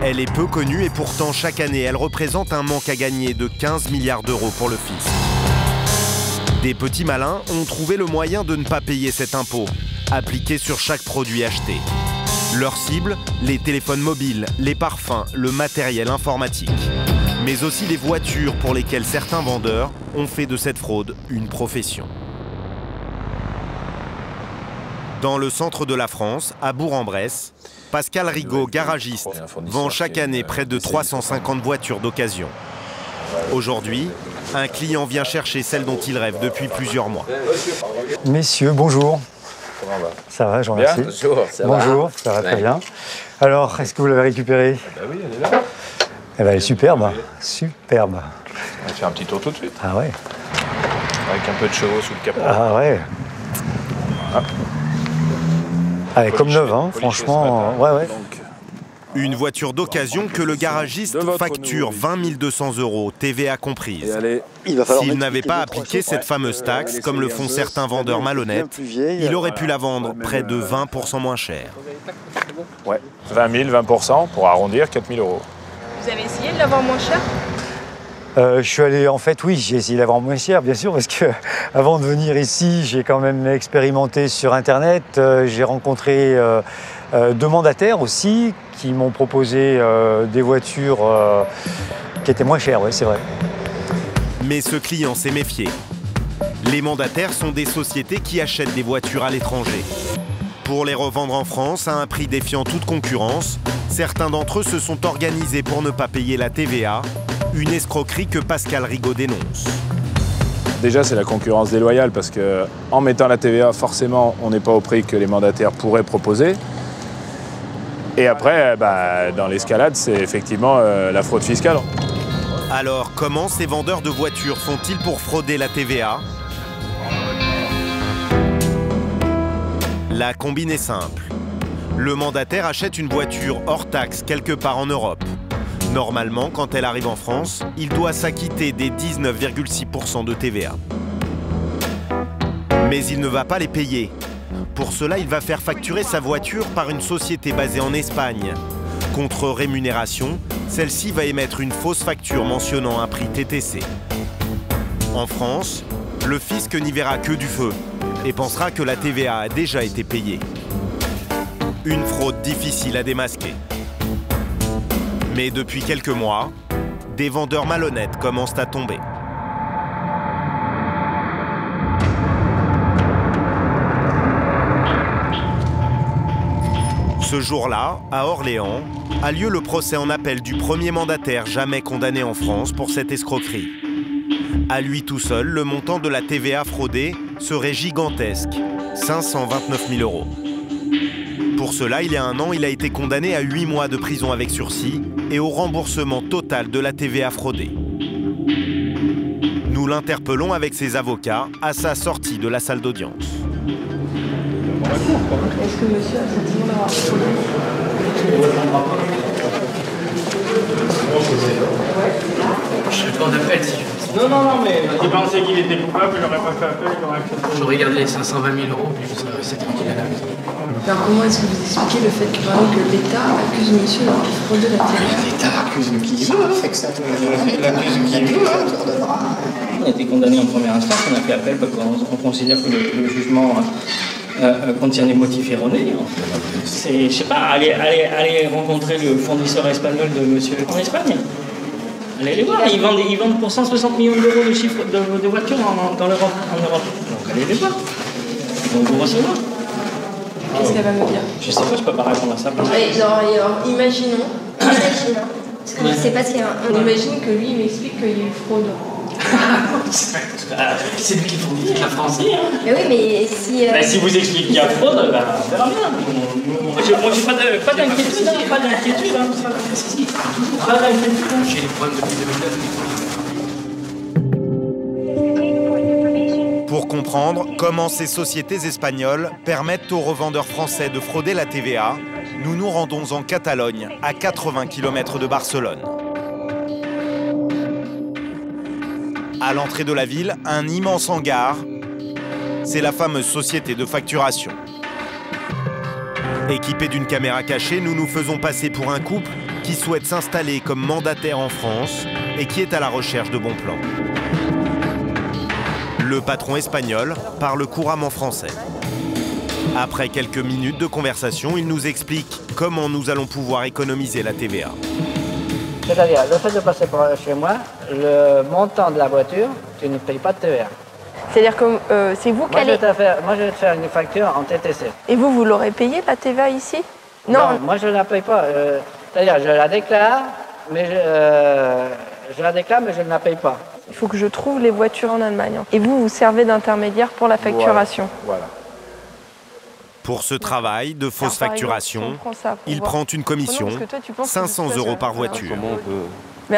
Speaker 1: Elle est peu connue et pourtant chaque année, elle représente un manque à gagner de 15 milliards d'euros pour le fisc. Des petits malins ont trouvé le moyen de ne pas payer cet impôt, appliqué sur chaque produit acheté. Leur cible, les téléphones mobiles, les parfums, le matériel informatique. Mais aussi les voitures pour lesquelles certains vendeurs ont fait de cette fraude une profession. Dans le centre de la France, à Bourg-en-Bresse, Pascal Rigaud, garagiste, vend chaque année près de 350 voitures d'occasion. Aujourd'hui, un client vient chercher celle dont il rêve depuis plusieurs mois.
Speaker 9: Messieurs, bonjour.
Speaker 13: Comment va?
Speaker 9: Ça va, je vous remercie.
Speaker 13: Bonjour, ça va.
Speaker 9: Bonjour, ça va très bien. Alors, est-ce que vous l'avez récupérée?
Speaker 13: Oui, elle est là.
Speaker 9: Eh ben, elle est superbe, superbe.
Speaker 13: On va faire un petit tour tout de suite.
Speaker 9: Ah ouais.
Speaker 13: Avec un peu de chevaux sous le capot.
Speaker 9: Ah ouais.
Speaker 13: Voilà.
Speaker 9: Ah, elle est comme neuve, hein, franchement. Ouais, ouais.
Speaker 1: Une voiture d'occasion que le garagiste facture 20 200 € TVA comprise. S'il n'avait pas appliqué cette fameuse taxe, comme le font certains vendeurs malhonnêtes, il aurait pu la vendre près de 20% moins cher.
Speaker 13: Ouais, 20 000, 20% pour arrondir 4 000 €.
Speaker 8: Vous avez essayé de l'avoir moins cher?
Speaker 9: Je suis allé, en fait, oui, j'ai essayé d'avoir moins cher, bien sûr, parce que avant de venir ici, j'ai quand même expérimenté sur Internet. J'ai rencontré deux mandataires aussi qui m'ont proposé des voitures qui étaient moins chères, oui, c'est vrai.
Speaker 1: Mais ce client s'est méfié. Les mandataires sont des sociétés qui achètent des voitures à l'étranger. Pour les revendre en France à un prix défiant toute concurrence, certains d'entre eux se sont organisés pour ne pas payer la TVA, une escroquerie que Pascal Rigaud dénonce.
Speaker 13: Déjà, c'est la concurrence déloyale parce qu'en mettant la TVA, forcément, on n'est pas au prix que les mandataires pourraient proposer. Et après, dans l'escalade, c'est effectivement la fraude fiscale.
Speaker 1: Alors, comment ces vendeurs de voitures font-ils pour frauder la TVA? La combine est simple. Le mandataire achète une voiture hors taxe quelque part en Europe. Normalement, quand elle arrive en France, il doit s'acquitter des 19,6% de TVA. Mais il ne va pas les payer. Pour cela, il va faire facturer sa voiture par une société basée en Espagne. Contre rémunération, celle-ci va émettre une fausse facture mentionnant un prix TTC. En France, le fisc n'y verra que du feu et pensera que la TVA a déjà été payée. Une fraude difficile à démasquer. Mais depuis quelques mois, des vendeurs malhonnêtes commencent à tomber. Ce jour-là, à Orléans, a lieu le procès en appel du premier mandataire jamais condamné en France pour cette escroquerie. À lui tout seul, le montant de la TVA fraudée serait gigantesque, 529 000 €. Pour cela, il y a un an, il a été condamné à 8 mois de prison avec sursis et au remboursement total de la TVA fraudée. Nous l'interpellons avec ses avocats à sa sortie de la salle d'audience.
Speaker 8: Est-ce que monsieur a le sentiment d'avoir fraudé?
Speaker 24: Je serais pas en appel si je... Non, mais il pensait qu'il était coupable, il n'aurait pas fait appel, il aurait accepté. J'aurais gardé les 520 000 €, puis je serais resté tranquille à la maison.
Speaker 8: Alors comment est-ce que vous expliquez le fait que, par exemple, que l'État accuse monsieur d'avoir fraudé la TVA?
Speaker 24: L'État accuse qui veut, fait que ça tout il accuse qui veut, on a été condamné en première instance, on a fait appel parce qu'on considère que le jugement contient des motifs erronés. C'est, je sais pas, aller rencontrer le fournisseur espagnol de monsieur en Espagne. Allez les voir, ils vendent pour 160 millions d'euros de chiffre de voitures en Europe. Donc allez les voir. Donc vous recevoir.
Speaker 8: Qu'est-ce qu'elle va me dire?
Speaker 24: Je sais pas, je peux pas répondre à ça.
Speaker 8: Alors, imaginons imagine, hein. Parce que je sais pas ce qu'il y a.
Speaker 6: On imagine que lui, il m'explique qu'il y a eu fraude.
Speaker 24: C'est lui qui fournit la France. Hein.
Speaker 8: Mais oui, mais si.
Speaker 24: Si vous expliquez qu'il y a fraude, on verra bien. Moi, j'ai pas d'inquiétude, pas d'inquiétude. Pas d'inquiétude. J'ai les problèmes depuis 2009.
Speaker 1: Pour comprendre comment ces sociétés espagnoles permettent aux revendeurs français de frauder la TVA, nous nous rendons en Catalogne, à 80 km de Barcelone. À l'entrée de la ville, un immense hangar. C'est la fameuse société de facturation. Équipés d'une caméra cachée, nous nous faisons passer pour un couple qui souhaite s'installer comme mandataire en France et qui est à la recherche de bons plans. Le patron espagnol parle couramment français. Après quelques minutes de conversation, il nous explique comment nous allons pouvoir économiser la TVA.
Speaker 15: C'est-à-dire, le fait de passer par chez moi, le montant de la voiture, tu ne payes pas de TVA.
Speaker 22: C'est-à-dire que c'est vous qui allez...
Speaker 15: Moi, je vais te faire une facture en TTC.
Speaker 22: Et vous l'aurez payé, la TVA, ici?
Speaker 15: Non, moi, je ne la paye pas. C'est-à-dire, je la déclare, mais je ne la paye pas.
Speaker 22: Il faut que je trouve les voitures en Allemagne. Et vous servez d'intermédiaire pour la facturation.
Speaker 15: Voilà.
Speaker 1: Pour ce travail de fausse facturation, il prend une commission, 500 € par voiture.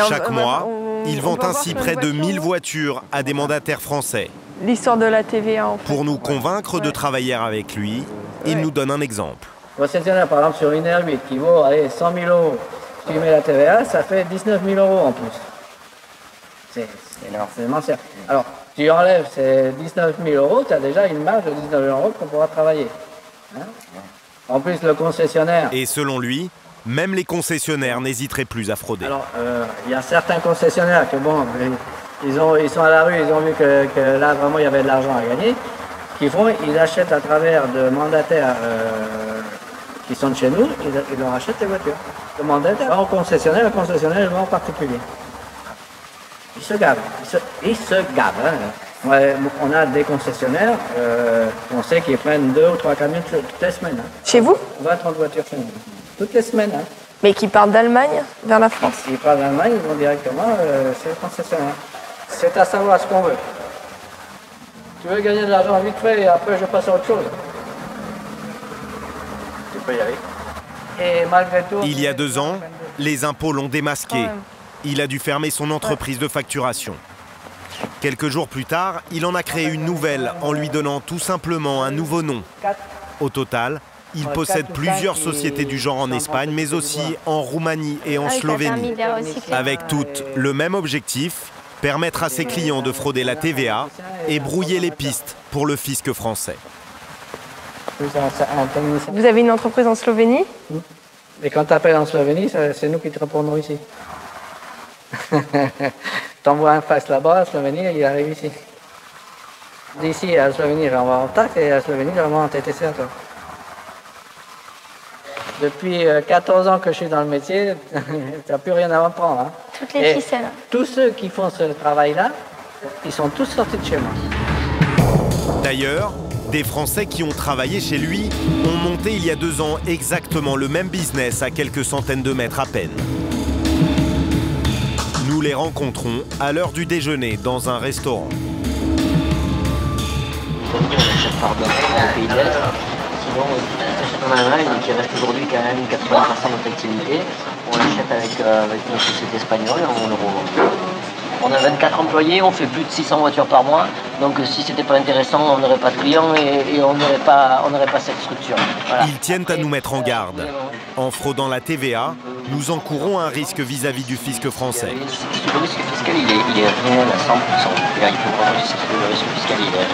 Speaker 1: Chaque mois, il vend ainsi près de 1000 voitures à des mandataires français.
Speaker 22: L'histoire de la TVA, en fait.
Speaker 1: Pour nous convaincre de travailler avec lui, il nous donne un exemple.
Speaker 15: Concessionnaire, par exemple, sur une R8 qui vaut 100 000 €, si tu mets la TVA, ça fait 19 000 € en plus. C'est énormément cher. Alors, tu enlèves ces 19 000 €, tu as déjà une marge de 19 000 € qu'on pourra travailler. Hein? En plus, le concessionnaire...
Speaker 1: Et selon lui, même les concessionnaires n'hésiteraient plus à frauder.
Speaker 15: Alors, il y a certains concessionnaires que, bon, ils sont à la rue, ils ont vu que là, vraiment, il y avait de l'argent à gagner. Ils achètent à travers de mandataires qui sont de chez nous, ils leur achètent les voitures. Le mandataire va au concessionnaire, le concessionnaire va en particulier. Ils se gavent. Hein. Ouais, on a des concessionnaires, on sait qu'ils prennent 2 ou 3 camions toutes les semaines. Hein.
Speaker 22: Chez vous?
Speaker 15: 20-30 voitures chez nous. Toutes les semaines. Hein.
Speaker 22: Mais qui partent d'Allemagne vers la France?
Speaker 15: S'ils partent d'Allemagne, ils vont directement chez le concessionnaire. C'est à savoir ce qu'on veut. Tu veux gagner de l'argent vite fait et après je passe à autre chose. Tu peux y aller. Et malgré tout...
Speaker 1: Il y a 2 ans, les impôts l'ont démasqué. Il a dû fermer son entreprise de facturation. Quelques jours plus tard, il en a créé une nouvelle en lui donnant tout simplement un nouveau nom. Au total, il possède plusieurs sociétés du genre en Espagne, mais aussi en Roumanie et en Slovénie. Avec toutes le même objectif, permettre à ses clients de frauder la TVA et brouiller les pistes pour le fisc français.
Speaker 22: Vous avez une entreprise en Slovénie?
Speaker 15: Et quand tu appelles en Slovénie, c'est nous qui te répondons ici. T'envoies un fax là-bas, à Slovénie, il arrive ici. D'ici à la Slovénie, j'envoie en taxe et à la Slovénie, j'envoie en TTC à toi. Depuis 14 ans que je suis dans le métier, tu n'as plus rien à apprendre. Hein.
Speaker 8: Toutes les ficelles.
Speaker 15: Tous ceux qui font ce travail-là, ils sont tous sortis de chez moi.
Speaker 1: D'ailleurs, des Français qui ont travaillé chez lui ont monté il y a 2 ans exactement le même business à quelques centaines de mètres à peine. Nous les rencontrons à l'heure du déjeuner dans un restaurant.
Speaker 19: On achète par dans le pays de l'Est. Sinon, en Allemagne, qui reste aujourd'hui quand même 80% de notre activité, on l'achète avec une société espagnole et on le revend. On a 24 employés, on fait plus de 600 voitures par mois. Donc si c'était pas intéressant, on n'aurait pas de clients et on n'aurait pas cette structure. Voilà.
Speaker 1: Ils tiennent à nous mettre en garde. En fraudant la TVA, nous encourons un risque vis-à-vis du fisc français.
Speaker 19: Le risque fiscal, il est réel à 100%. Il faut vraiment que le risque fiscal, il est réel.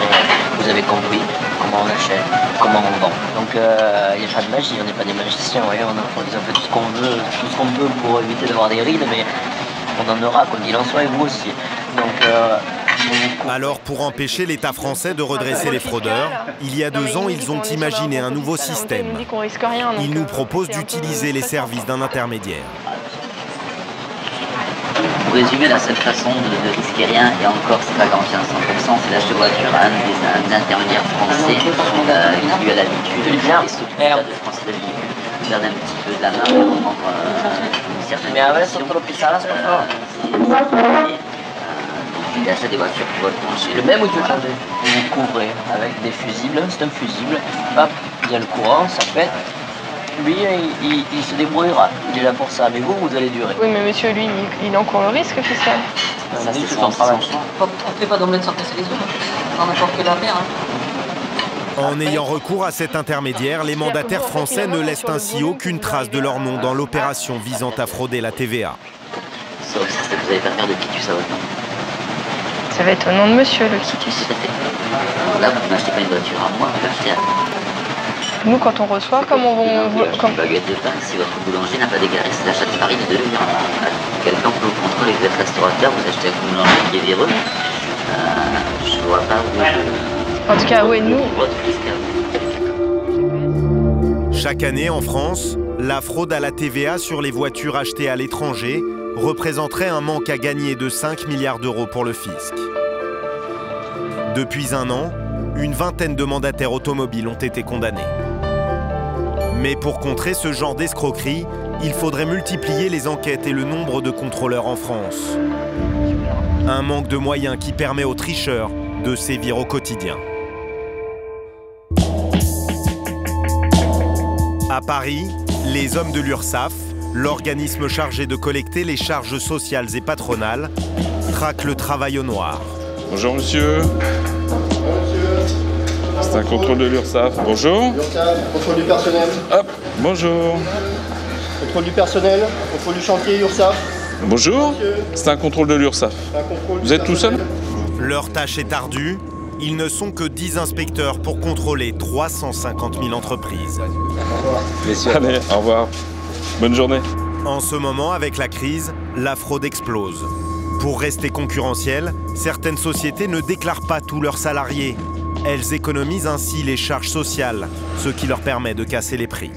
Speaker 19: Vous avez compris comment on achète, comment on vend. Donc il n'y a pas de magie, on n'est pas des magiciens. On fait tout ce qu'on veut, pour éviter d'avoir des rides, mais on en aura, quoi qu'il en soit, et vous aussi. Donc,
Speaker 1: alors, pour empêcher l'État français de redresser les fraudeurs, il y a 2 ans, ils ont imaginé un nouveau système. Ils nous proposent d'utiliser les services d'un intermédiaire.
Speaker 19: Pour résumer, là, cette façon de risquer rien, et encore, c'est pas garanti à 100%, c'est l'achat de voiture à un intermédiaire français qui lui a l'habitude et s'occupe de français de véhicules. perdez un petit peu de la main pour prendre une certaine direction. Il achète des voitures pour votre plancher. Le même audio chargé. Vous couvrez avec des fusibles, c'est un fusible. Hop, il y a le courant, ça pète. Lui, il se débrouillera. Il est là pour ça. Mais vous allez durer.
Speaker 8: Oui, mais monsieur, lui, il encourt le risque fiscal.
Speaker 19: Ça, c'est son travail. On ne fait pas d'omelette sans casser les œufs. Dans n'importe quelle affaire.
Speaker 1: En ayant recours à cet intermédiaire, les mandataires français ne laissent ainsi aucune trace de leur nom dans l'opération visant à frauder la TVA.
Speaker 19: Sauf si vous n'allez pas faire de quitus à votre nom.
Speaker 8: Ça va être au nom de monsieur, le quitus.
Speaker 19: Là, vous n'achetez pas une voiture à moi, vous l'achetez à moi.
Speaker 8: Nous, quand on reçoit, comment on...
Speaker 19: Une baguette de pain, si votre boulanger n'a pas déclaré ses achats de farine et de lait. Quelqu'un peut vous contrôler, vous êtes restaurateur, vous achetez un boulanger qui est véreux. Je ne vois pas où est
Speaker 8: En tout cas, oui, nous...
Speaker 1: Chaque année en France, la fraude à la TVA sur les voitures achetées à l'étranger représenterait un manque à gagner de 5 milliards d'euros pour le fisc. Depuis un an, une vingtaine de mandataires automobiles ont été condamnés. Mais pour contrer ce genre d'escroquerie, il faudrait multiplier les enquêtes et le nombre de contrôleurs en France. Un manque de moyens qui permet aux tricheurs de sévir au quotidien. À Paris, les hommes de l'URSSAF, l'organisme chargé de collecter les charges sociales et patronales, traquent le travail au noir.
Speaker 3: Bonjour monsieur. C'est un contrôle de l'URSSAF. Bonjour.
Speaker 2: Contrôle du personnel.
Speaker 3: Hop, bonjour.
Speaker 2: Contrôle du personnel, contrôle du chantier URSSAF.
Speaker 3: Bonjour. C'est un contrôle de l'URSSAF. Vous êtes tout seul?
Speaker 1: Leur tâche est ardue. Ils ne sont que 10 inspecteurs pour contrôler 350 000 entreprises.
Speaker 3: Allez, au revoir. Bonne journée.
Speaker 1: En ce moment, avec la crise, la fraude explose. Pour rester concurrentielles, certaines sociétés ne déclarent pas tous leurs salariés. Elles économisent ainsi les charges sociales, ce qui leur permet de casser les prix.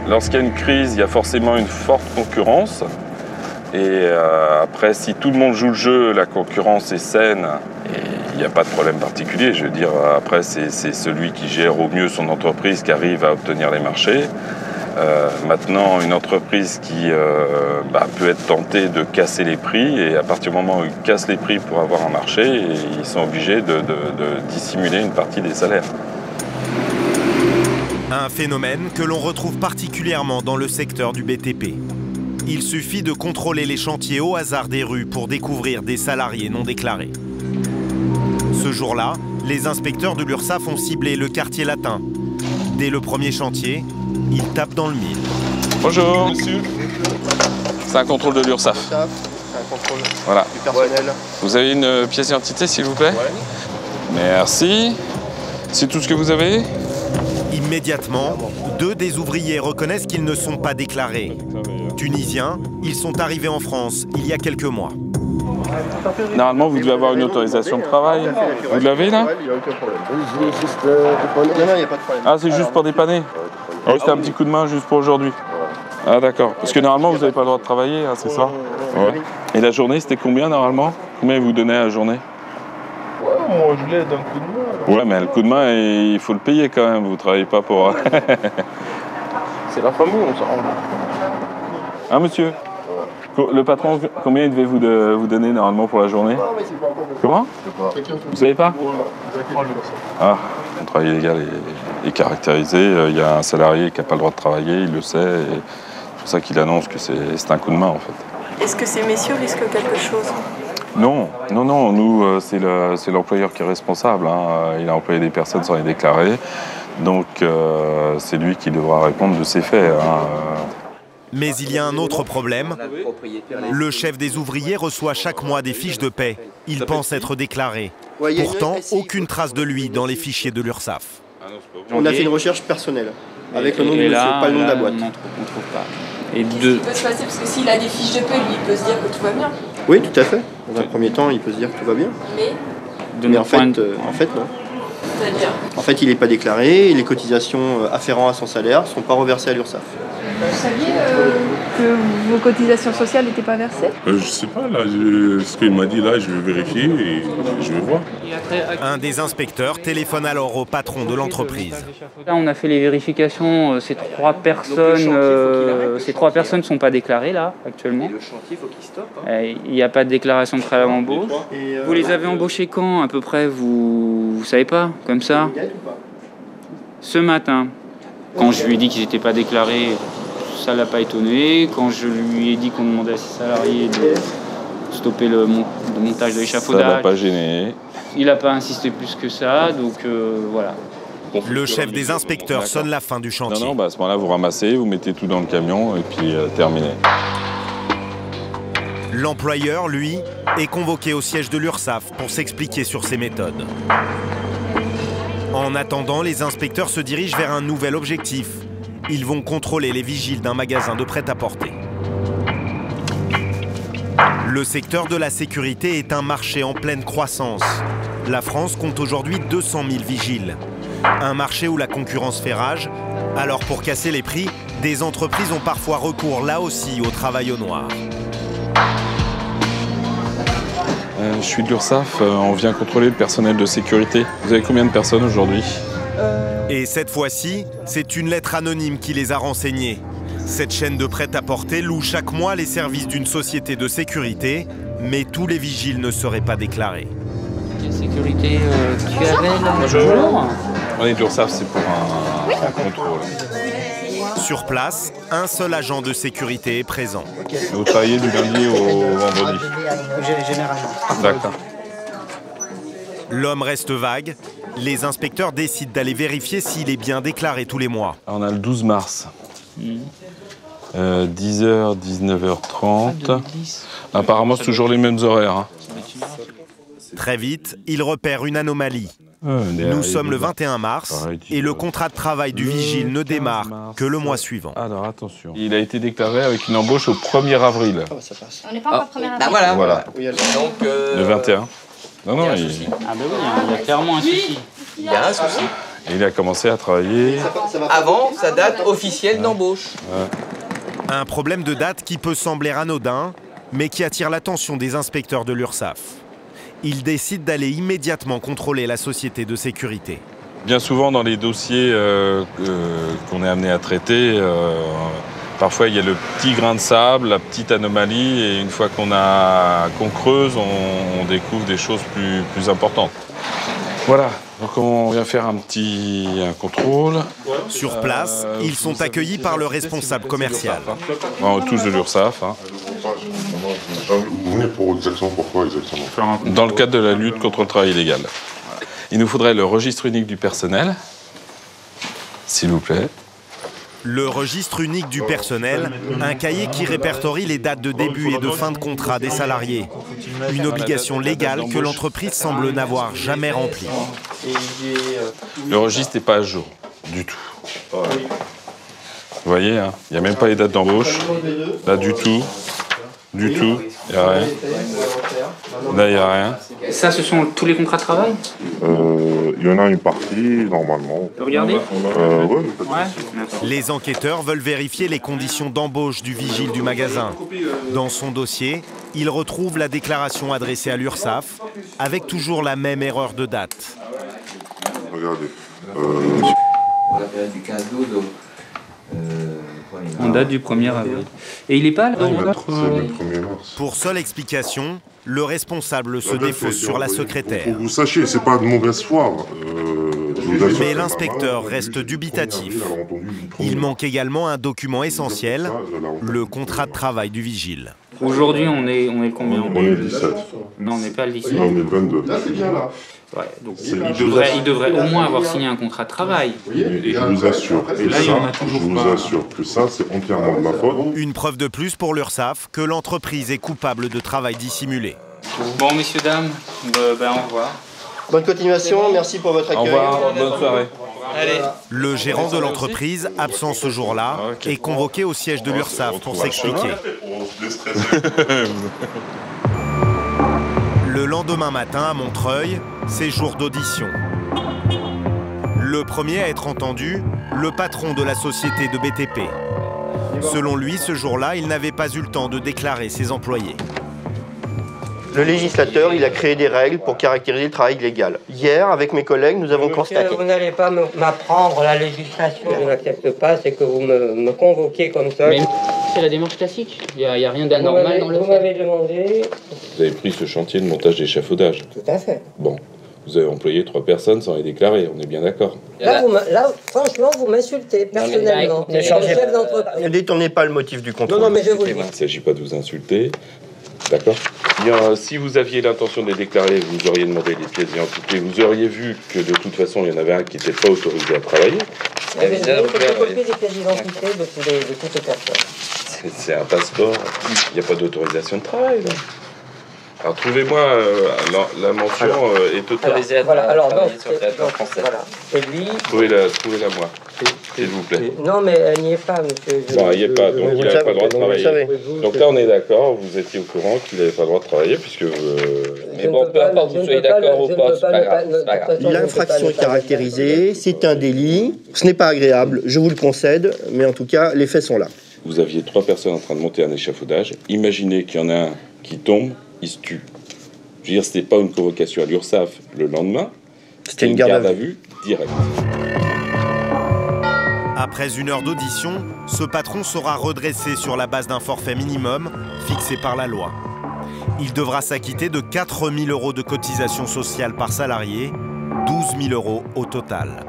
Speaker 3: Lorsqu'il y a une crise, il y a forcément une forte concurrence. Et après, si tout le monde joue le jeu, la concurrence est saine, et il n'y a pas de problème particulier. Je veux dire, après, c'est celui qui gère au mieux son entreprise qui arrive à obtenir les marchés. Maintenant, une entreprise qui peut être tentée de casser les prix, et à partir du moment où ils cassent les prix pour avoir un marché, ils sont obligés de dissimuler une partie des salaires.
Speaker 1: Un phénomène que l'on retrouve particulièrement dans le secteur du BTP. Il suffit de contrôler les chantiers au hasard des rues pour découvrir des salariés non déclarés. Ce jour-là, les inspecteurs de l'URSSAF ont ciblé le quartier latin. Dès le premier chantier, ils tapent dans le mille.
Speaker 3: Bonjour. Monsieur. C'est un contrôle de l'URSSAF.
Speaker 2: C'est un contrôle
Speaker 3: voilà.
Speaker 2: du personnel.
Speaker 3: Vous avez une pièce d'identité, s'il vous plaît? Ouais. Merci. C'est tout ce que vous avez?
Speaker 1: Immédiatement, 2 des ouvriers reconnaissent qu'ils ne sont pas déclarés. Tunisiens, ils sont arrivés en France il y a quelques mois.
Speaker 3: Normalement, vous devez avoir une autorisation de travail. Vous l'avez là?
Speaker 2: Il n'y a aucun problème. Non, il n'y a pas de problème.
Speaker 3: Ah, c'est juste pour dépanner? Ah, c'était un petit coup de main juste pour aujourd'hui. Ah, d'accord. Parce que normalement, vous n'avez pas le droit de travailler, hein, c'est ça? Ouais. Et la journée, c'était combien normalement? Combien vous donnez à la journée?
Speaker 2: Ouais, moi je l'aide un coup de main.
Speaker 3: Ouais, mais le coup de main, il faut le payer quand même. Vous ne travaillez pas pour.
Speaker 2: C'est la famille, on s'en rend.
Speaker 3: Ah, monsieur? Le patron, combien il devait vous donner normalement pour la journée? Comment? Vous savez pas? Ah, le travail illégal est caractérisé. Il y a un salarié qui n'a pas le droit de travailler, il le sait. Et c'est pour ça qu'il annonce que c'est un coup de main en fait.
Speaker 8: Est-ce que ces messieurs risquent quelque chose?
Speaker 3: Non, non, non. Nous, c'est l'employeur qui est responsable. Hein. Il a employé des personnes sans les déclarer. Donc, c'est lui qui devra répondre de ses faits. Hein.
Speaker 1: Mais il y a un autre problème. Le chef des ouvriers reçoit chaque mois des fiches de paie. Il pense être déclaré. Pourtant, aucune trace de lui dans les fichiers de l'URSSAF.
Speaker 2: On a fait une recherche personnelle, avec le nom du monsieur, pas le nom de la boîte.
Speaker 20: On ne trouve pas. Et
Speaker 8: Qu'est-ce qui peut se passer? Parce que s'il a des fiches de paie, lui, il peut se dire que tout va bien.
Speaker 2: Oui, tout à fait. Dans un premier temps, il peut se dire que tout va bien. Mais en fait, non.
Speaker 8: C'est-à-dire?
Speaker 2: En fait, il n'est pas déclaré, et les cotisations afférentes à son salaire ne sont pas reversées à l'URSSAF.
Speaker 8: Vous saviez que vos cotisations sociales n'étaient pas versées?
Speaker 10: Je sais pas, là, ce qu'il m'a dit là, je vais vérifier et je vais voir.
Speaker 1: Un des inspecteurs téléphone alors au patron de l'entreprise.
Speaker 20: Là, on a fait les vérifications, ces trois personnes ne sont pas déclarées là, actuellement. Il n'y a pas de déclaration de préalable embauche. Vous les avez embauchés quand, à peu près, vous savez pas, comme ça? Ce matin. Quand je lui ai dit qu'ils n'étaient pas déclarés, ça ne l'a pas étonné. Quand je lui ai dit qu'on demandait à ses salariés de stopper le montage de l'échafaudage,
Speaker 3: ça l'a pas gêné.
Speaker 20: Il n'a pas insisté plus que ça, donc voilà.
Speaker 1: Le chef des inspecteurs sonne la fin du chantier.
Speaker 3: Non, à ce moment-là, vous ramassez, vous mettez tout dans le camion et puis terminé.
Speaker 1: L'employeur, lui, est convoqué au siège de l'URSSAF pour s'expliquer sur ses méthodes. En attendant, les inspecteurs se dirigent vers un nouvel objectif. Ils vont contrôler les vigiles d'un magasin de prêt-à-porter. Le secteur de la sécurité est un marché en pleine croissance. La France compte aujourd'hui 200 000 vigiles. Un marché où la concurrence fait rage. Alors pour casser les prix, des entreprises ont parfois recours là aussi au travail au noir.
Speaker 3: Je suis de l'URSSAF, on vient contrôler le personnel de sécurité. Vous avez combien de personnes aujourd'hui?
Speaker 1: Et cette fois-ci, c'est une lettre anonyme qui les a renseignés. Cette chaîne de prêt-à-porter loue chaque mois les services d'une société de sécurité, mais tous les vigiles ne seraient pas déclarés.
Speaker 20: Quelle sécurité tu avais là?
Speaker 3: Bonjour. On est de l'URSSAF, c'est pour un contrôle.
Speaker 1: Sur place, un seul agent de sécurité est présent.
Speaker 3: Vous travaillez du lundi au vendredi?
Speaker 4: Généralement.
Speaker 3: D'accord.
Speaker 1: L'homme reste vague. Les inspecteurs décident d'aller vérifier s'il est bien déclaré tous les mois.
Speaker 3: On a le 12 mars. 10h, 19h30. Apparemment, c'est toujours les mêmes horaires. Hein.
Speaker 1: Très vite, il repère une anomalie. Nous sommes le 21 mars et le contrat de travail du vigile ne démarre que le mois suivant.
Speaker 3: Alors attention. Il a été déclaré avec une embauche au 1er avril.
Speaker 4: On n'est pas encore 1er avril.
Speaker 3: Voilà.
Speaker 4: Donc,
Speaker 3: le 21. Non, non,
Speaker 20: Ah ben oui, il y a clairement un souci.
Speaker 18: Il y a un souci.
Speaker 3: Et il a commencé à travailler...
Speaker 18: Avant sa date officielle d'embauche.
Speaker 1: Un problème de date qui peut sembler anodin, mais qui attire l'attention des inspecteurs de l'URSSAF. Ils décident d'aller immédiatement contrôler la société de sécurité.
Speaker 3: Bien souvent, dans les dossiers qu'on est amené à traiter, parfois il y a le petit grain de sable, la petite anomalie, et une fois qu'on creuse, on découvre des choses plus importantes. Voilà, donc on vient faire un contrôle.
Speaker 1: Sur place, ils sont accueillis par le responsable commercial.
Speaker 3: Tous de l'URSSAF. Hein.
Speaker 10: Vous venez pour pourquoi exactement?
Speaker 3: Dans le cadre de la lutte contre le travail illégal. Il nous faudrait le registre unique du personnel, s'il vous plaît.
Speaker 1: Le registre unique du personnel, un cahier qui répertorie les dates de début et de fin de contrat des salariés. Une obligation légale que l'entreprise semble n'avoir jamais remplie.
Speaker 3: Le registre n'est pas à jour, du tout. Vous voyez, hein, il n'y a même pas les dates d'embauche. Là, du tout. Du tout, il n'y a rien. Là, il n'y a rien.
Speaker 20: Ça, ce sont tous les contrats de travail?
Speaker 10: Il y en a une partie, normalement.
Speaker 20: Regardez.
Speaker 1: Les enquêteurs veulent vérifier les conditions d'embauche du vigile du magasin. Dans son dossier, ils retrouvent la déclaration adressée à l'URSSAF, avec toujours la même erreur de date.
Speaker 10: Regardez.
Speaker 18: La période du 15 12
Speaker 20: On date du 1er avril. Et il n'est pas là?
Speaker 1: Pour seule explication, le responsable se défausse sur la secrétaire.
Speaker 10: Vous sachiez, c'est pas de mauvaise foi.
Speaker 1: Mais l'inspecteur reste dubitatif. Il manque également un document essentiel, le contrat de travail du vigile.
Speaker 20: Aujourd'hui, on est combien?
Speaker 10: On est le 17.
Speaker 20: Non, on n'est pas le 17.
Speaker 10: Non, on est le 22.
Speaker 20: Ouais, donc il devrait au moins avoir signé un contrat de travail.
Speaker 10: Et je vous assure, que ça, c'est entièrement de ma faute.
Speaker 1: Une preuve de plus pour l'URSSAF que l'entreprise est coupable de travail dissimulé.
Speaker 20: Bon, messieurs, dames, au revoir.
Speaker 18: Bonne continuation, merci pour votre accueil.
Speaker 3: Au revoir, bonne soirée.
Speaker 18: Allez.
Speaker 1: Le gérant de l'entreprise, absent ce jour-là, est convoqué au siège de l'URSSAF pour s'expliquer. Le lendemain matin, à Montreuil, c'est jour d'audition. Le premier à être entendu, le patron de la société de BTP. Selon lui, ce jour-là, il n'avait pas eu le temps de déclarer ses employés.
Speaker 2: Le législateur, il a créé des règles pour caractériser le travail légal. Hier, avec mes collègues, nous avons constaté...
Speaker 7: Vous n'allez pas m'apprendre la législation. Je n'accepte pas, c'est que vous me convoquez comme ça.
Speaker 20: Mais c'est la démarche classique. Il n'y a rien d'anormal dans le fait.
Speaker 7: Vous m'avez demandé...
Speaker 3: Vous avez pris ce chantier de montage d'échafaudage.
Speaker 7: Tout à fait.
Speaker 3: Bon, vous avez employé 3 personnes sans les déclarer, on est bien d'accord.
Speaker 7: Là, franchement, vous m'insultez, personnellement.
Speaker 2: Ne détournez pas le motif du contrôle.
Speaker 3: Non, mais je vous le dis. Il ne s'agit pas de vous insulter. D'accord. Si vous aviez l'intention de les déclarer, vous auriez demandé les pièces d'identité, vous auriez vu que de toute façon, il y en avait un qui n'était pas autorisé à travailler.
Speaker 7: Vous avez photocopie des pièces d'identité de toutes les personnes.
Speaker 3: C'est un passeport, il n'y a pas d'autorisation de travail. Là. Alors trouvez-moi la mention est autorisée à travailler sur le territoire français. Voilà.
Speaker 7: Et lui...
Speaker 3: Trouvez-la moi, s'il vous plaît.
Speaker 7: Non, mais elle n'y est pas, monsieur.
Speaker 3: Non, il n'y est pas, donc il n'avait pas le droit de travailler. Donc là, on est d'accord, vous étiez au courant qu'il n'avait pas le droit de travailler, puisque...
Speaker 7: Mais bon, peu importe, vous soyez d'accord ou pas, c'est pas grave.
Speaker 2: L'infraction est caractérisée, c'est un délit, ce n'est pas agréable, je vous le concède, mais en tout cas, les faits sont là.
Speaker 3: Vous aviez 3 personnes en train de monter un échafaudage, imaginez qu'il y en a un qui tombe, il se tue. Je veux dire, c'était pas une convocation à l'URSSAF le lendemain, c'était une garde à vue directe.
Speaker 1: Après 1 heure d'audition, ce patron sera redressé sur la base d'un forfait minimum fixé par la loi. Il devra s'acquitter de 4 000 € de cotisation sociale par salarié, 12 000 € au total.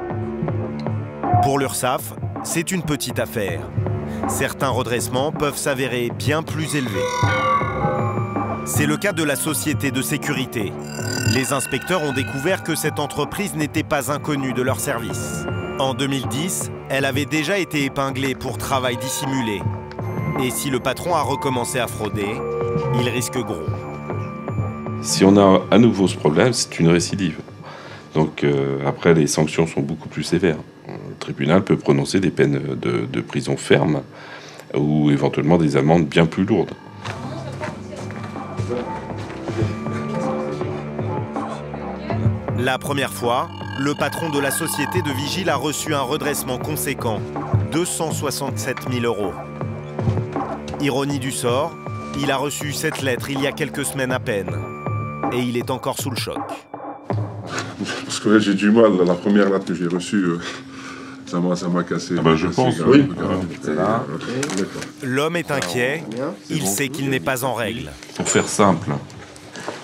Speaker 1: Pour l'URSSAF, c'est une petite affaire. Certains redressements peuvent s'avérer bien plus élevés. C'est le cas de la société de sécurité. Les inspecteurs ont découvert que cette entreprise n'était pas inconnue de leur service. En 2010, elle avait déjà été épinglée pour travail dissimulé. Et si le patron a recommencé à frauder, il risque gros.
Speaker 3: Si on a à nouveau ce problème, c'est une récidive. Donc après, les sanctions sont beaucoup plus sévères. Le tribunal peut prononcer des peines de prison ferme ou éventuellement des amendes bien plus lourdes.
Speaker 1: La première fois, le patron de la société de vigile a reçu un redressement conséquent, 267 000 €. Ironie du sort, il a reçu cette lettre il y a quelques semaines à peine. Et il est encore sous le choc.
Speaker 10: Parce que j'ai du mal, la première lettre que j'ai reçue, ça m'a cassé.
Speaker 3: Je pense, oui.
Speaker 1: L'homme est inquiet, il sait qu'il n'est pas en règle.
Speaker 3: Pour faire simple,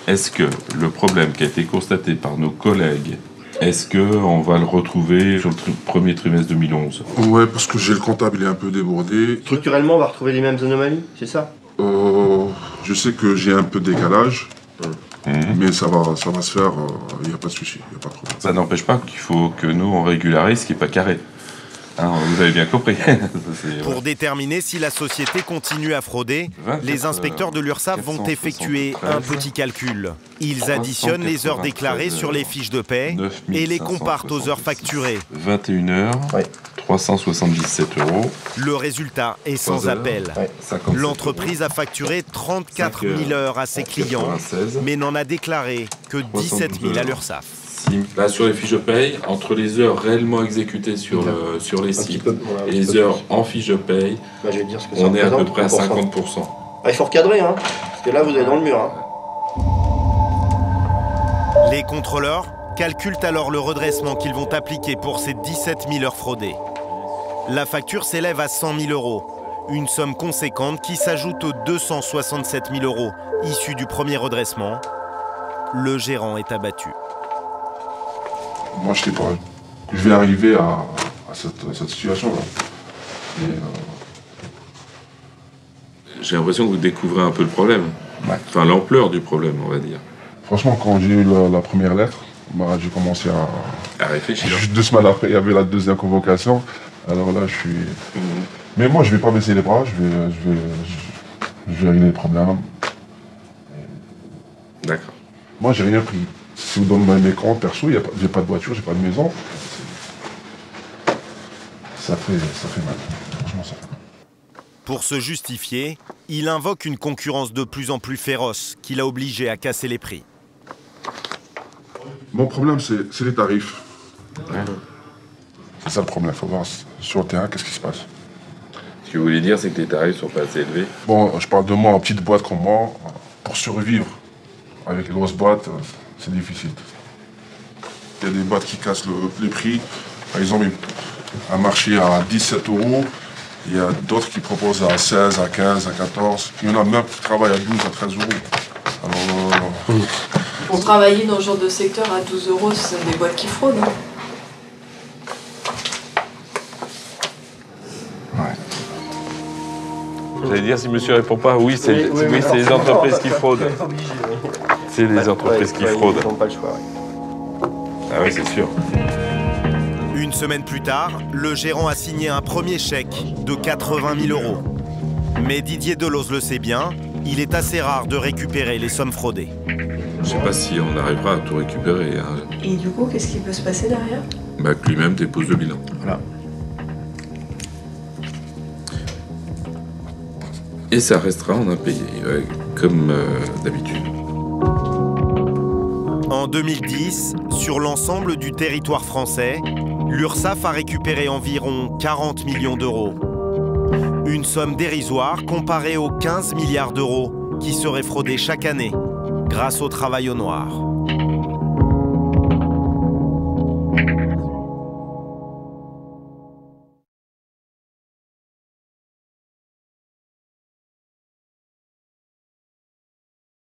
Speaker 3: est-ce que le problème qui a été constaté par nos collègues, est-ce qu'on va le retrouver sur le premier trimestre 2011?
Speaker 10: Ouais, parce que j'ai le comptable, il est un peu débordé.
Speaker 2: Structurellement, on va retrouver les mêmes anomalies, c'est ça?
Speaker 10: Je sais que j'ai un peu de décalage, mais ça va se faire, il n'y a pas de souci, il n'y a pas de problème.
Speaker 3: Ça n'empêche pas qu'il faut que nous, on régularise ce qui n'est pas carré. Hein, vous avez bien compris.
Speaker 1: Pour déterminer si la société continue à frauder, les inspecteurs de l'URSSAF vont effectuer un petit calcul. Ils additionnent les heures déclarées sur les fiches de paie et les comparent aux heures facturées.
Speaker 3: 21 heures, 377 €.
Speaker 1: Le résultat est sans appel. L'entreprise a facturé 34 000 heures à ses clients, mais n'en a déclaré que 17 000 à l'URSSAF.
Speaker 3: Là, sur les fiches de paye, entre les heures réellement exécutées sur les sites et les heures en fiche de paye, on est à peu près à 50%.
Speaker 2: Il faut recadrer, hein, parce que là, vous êtes dans le mur. Hein.
Speaker 1: Les contrôleurs calculent alors le redressement qu'ils vont appliquer pour ces 17 000 heures fraudées. La facture s'élève à 100 000 €, une somme conséquente qui s'ajoute aux 267 000 € issus du premier redressement. Le gérant est abattu.
Speaker 10: Moi, je sais pas. Je vais arriver à cette situation-là.
Speaker 3: J'ai l'impression que vous découvrez un peu le problème. Enfin, l'ampleur du problème, on va dire.
Speaker 10: Franchement, quand j'ai eu la première lettre, j'ai commencé à réfléchir. Juste 2 semaines après, il y avait la deuxième convocation. Alors là, je suis... Mais moi, je vais pas baisser les bras. Je vais régler le problème.
Speaker 3: D'accord.
Speaker 10: Moi, j'ai rien pris. Si vous donnez mes comptes perso, j'ai pas de voiture, j'ai pas de maison. Ça fait mal. Franchement, ça fait mal.
Speaker 1: Pour se justifier, il invoque une concurrence de plus en plus féroce qui l'a obligé à casser les prix.
Speaker 10: Mon problème, c'est les tarifs. Ouais. C'est ça le problème. Il faut voir sur le terrain qu'est-ce qui se passe.
Speaker 3: Ce que vous voulez dire, c'est que les tarifs sont pas assez élevés?
Speaker 10: Bon, je parle de moi en petite boîte comme moi. Pour survivre avec les grosses boîtes, c'est difficile. Il y a des boîtes qui cassent les prix. Par exemple, un marché à 17 €. Il y a d'autres qui proposent à 16, à 15, à 14. Il y en a même qui travaillent à 12, à 13 €. Alors,
Speaker 8: Pour travailler dans ce genre de secteur à 12 €, ce sont des boîtes qui fraudent. Hein.
Speaker 3: Vous allez dire, si monsieur répond pas, oui, c'est les entreprises qui fraudent. C'est les entreprises qui fraudent.
Speaker 2: Ils n'ont pas le choix,
Speaker 3: Ah oui, c'est sûr.
Speaker 1: Une semaine plus tard, le gérant a signé un premier chèque de 80 000 €. Mais Didier Delose le sait bien, il est assez rare de récupérer les sommes fraudées.
Speaker 3: Je sais pas si on arrivera à tout récupérer. Hein.
Speaker 8: Et du coup, qu'est-ce qui peut se passer derrière?
Speaker 3: Bah, que lui-même dépose le bilan.
Speaker 2: Voilà.
Speaker 3: Et ça restera en impayé, comme d'habitude.
Speaker 1: En 2010, sur l'ensemble du territoire français, l'URSSAF a récupéré environ 40 millions d'euros. Une somme dérisoire comparée aux 15 milliards d'euros qui seraient fraudés chaque année grâce au travail au noir.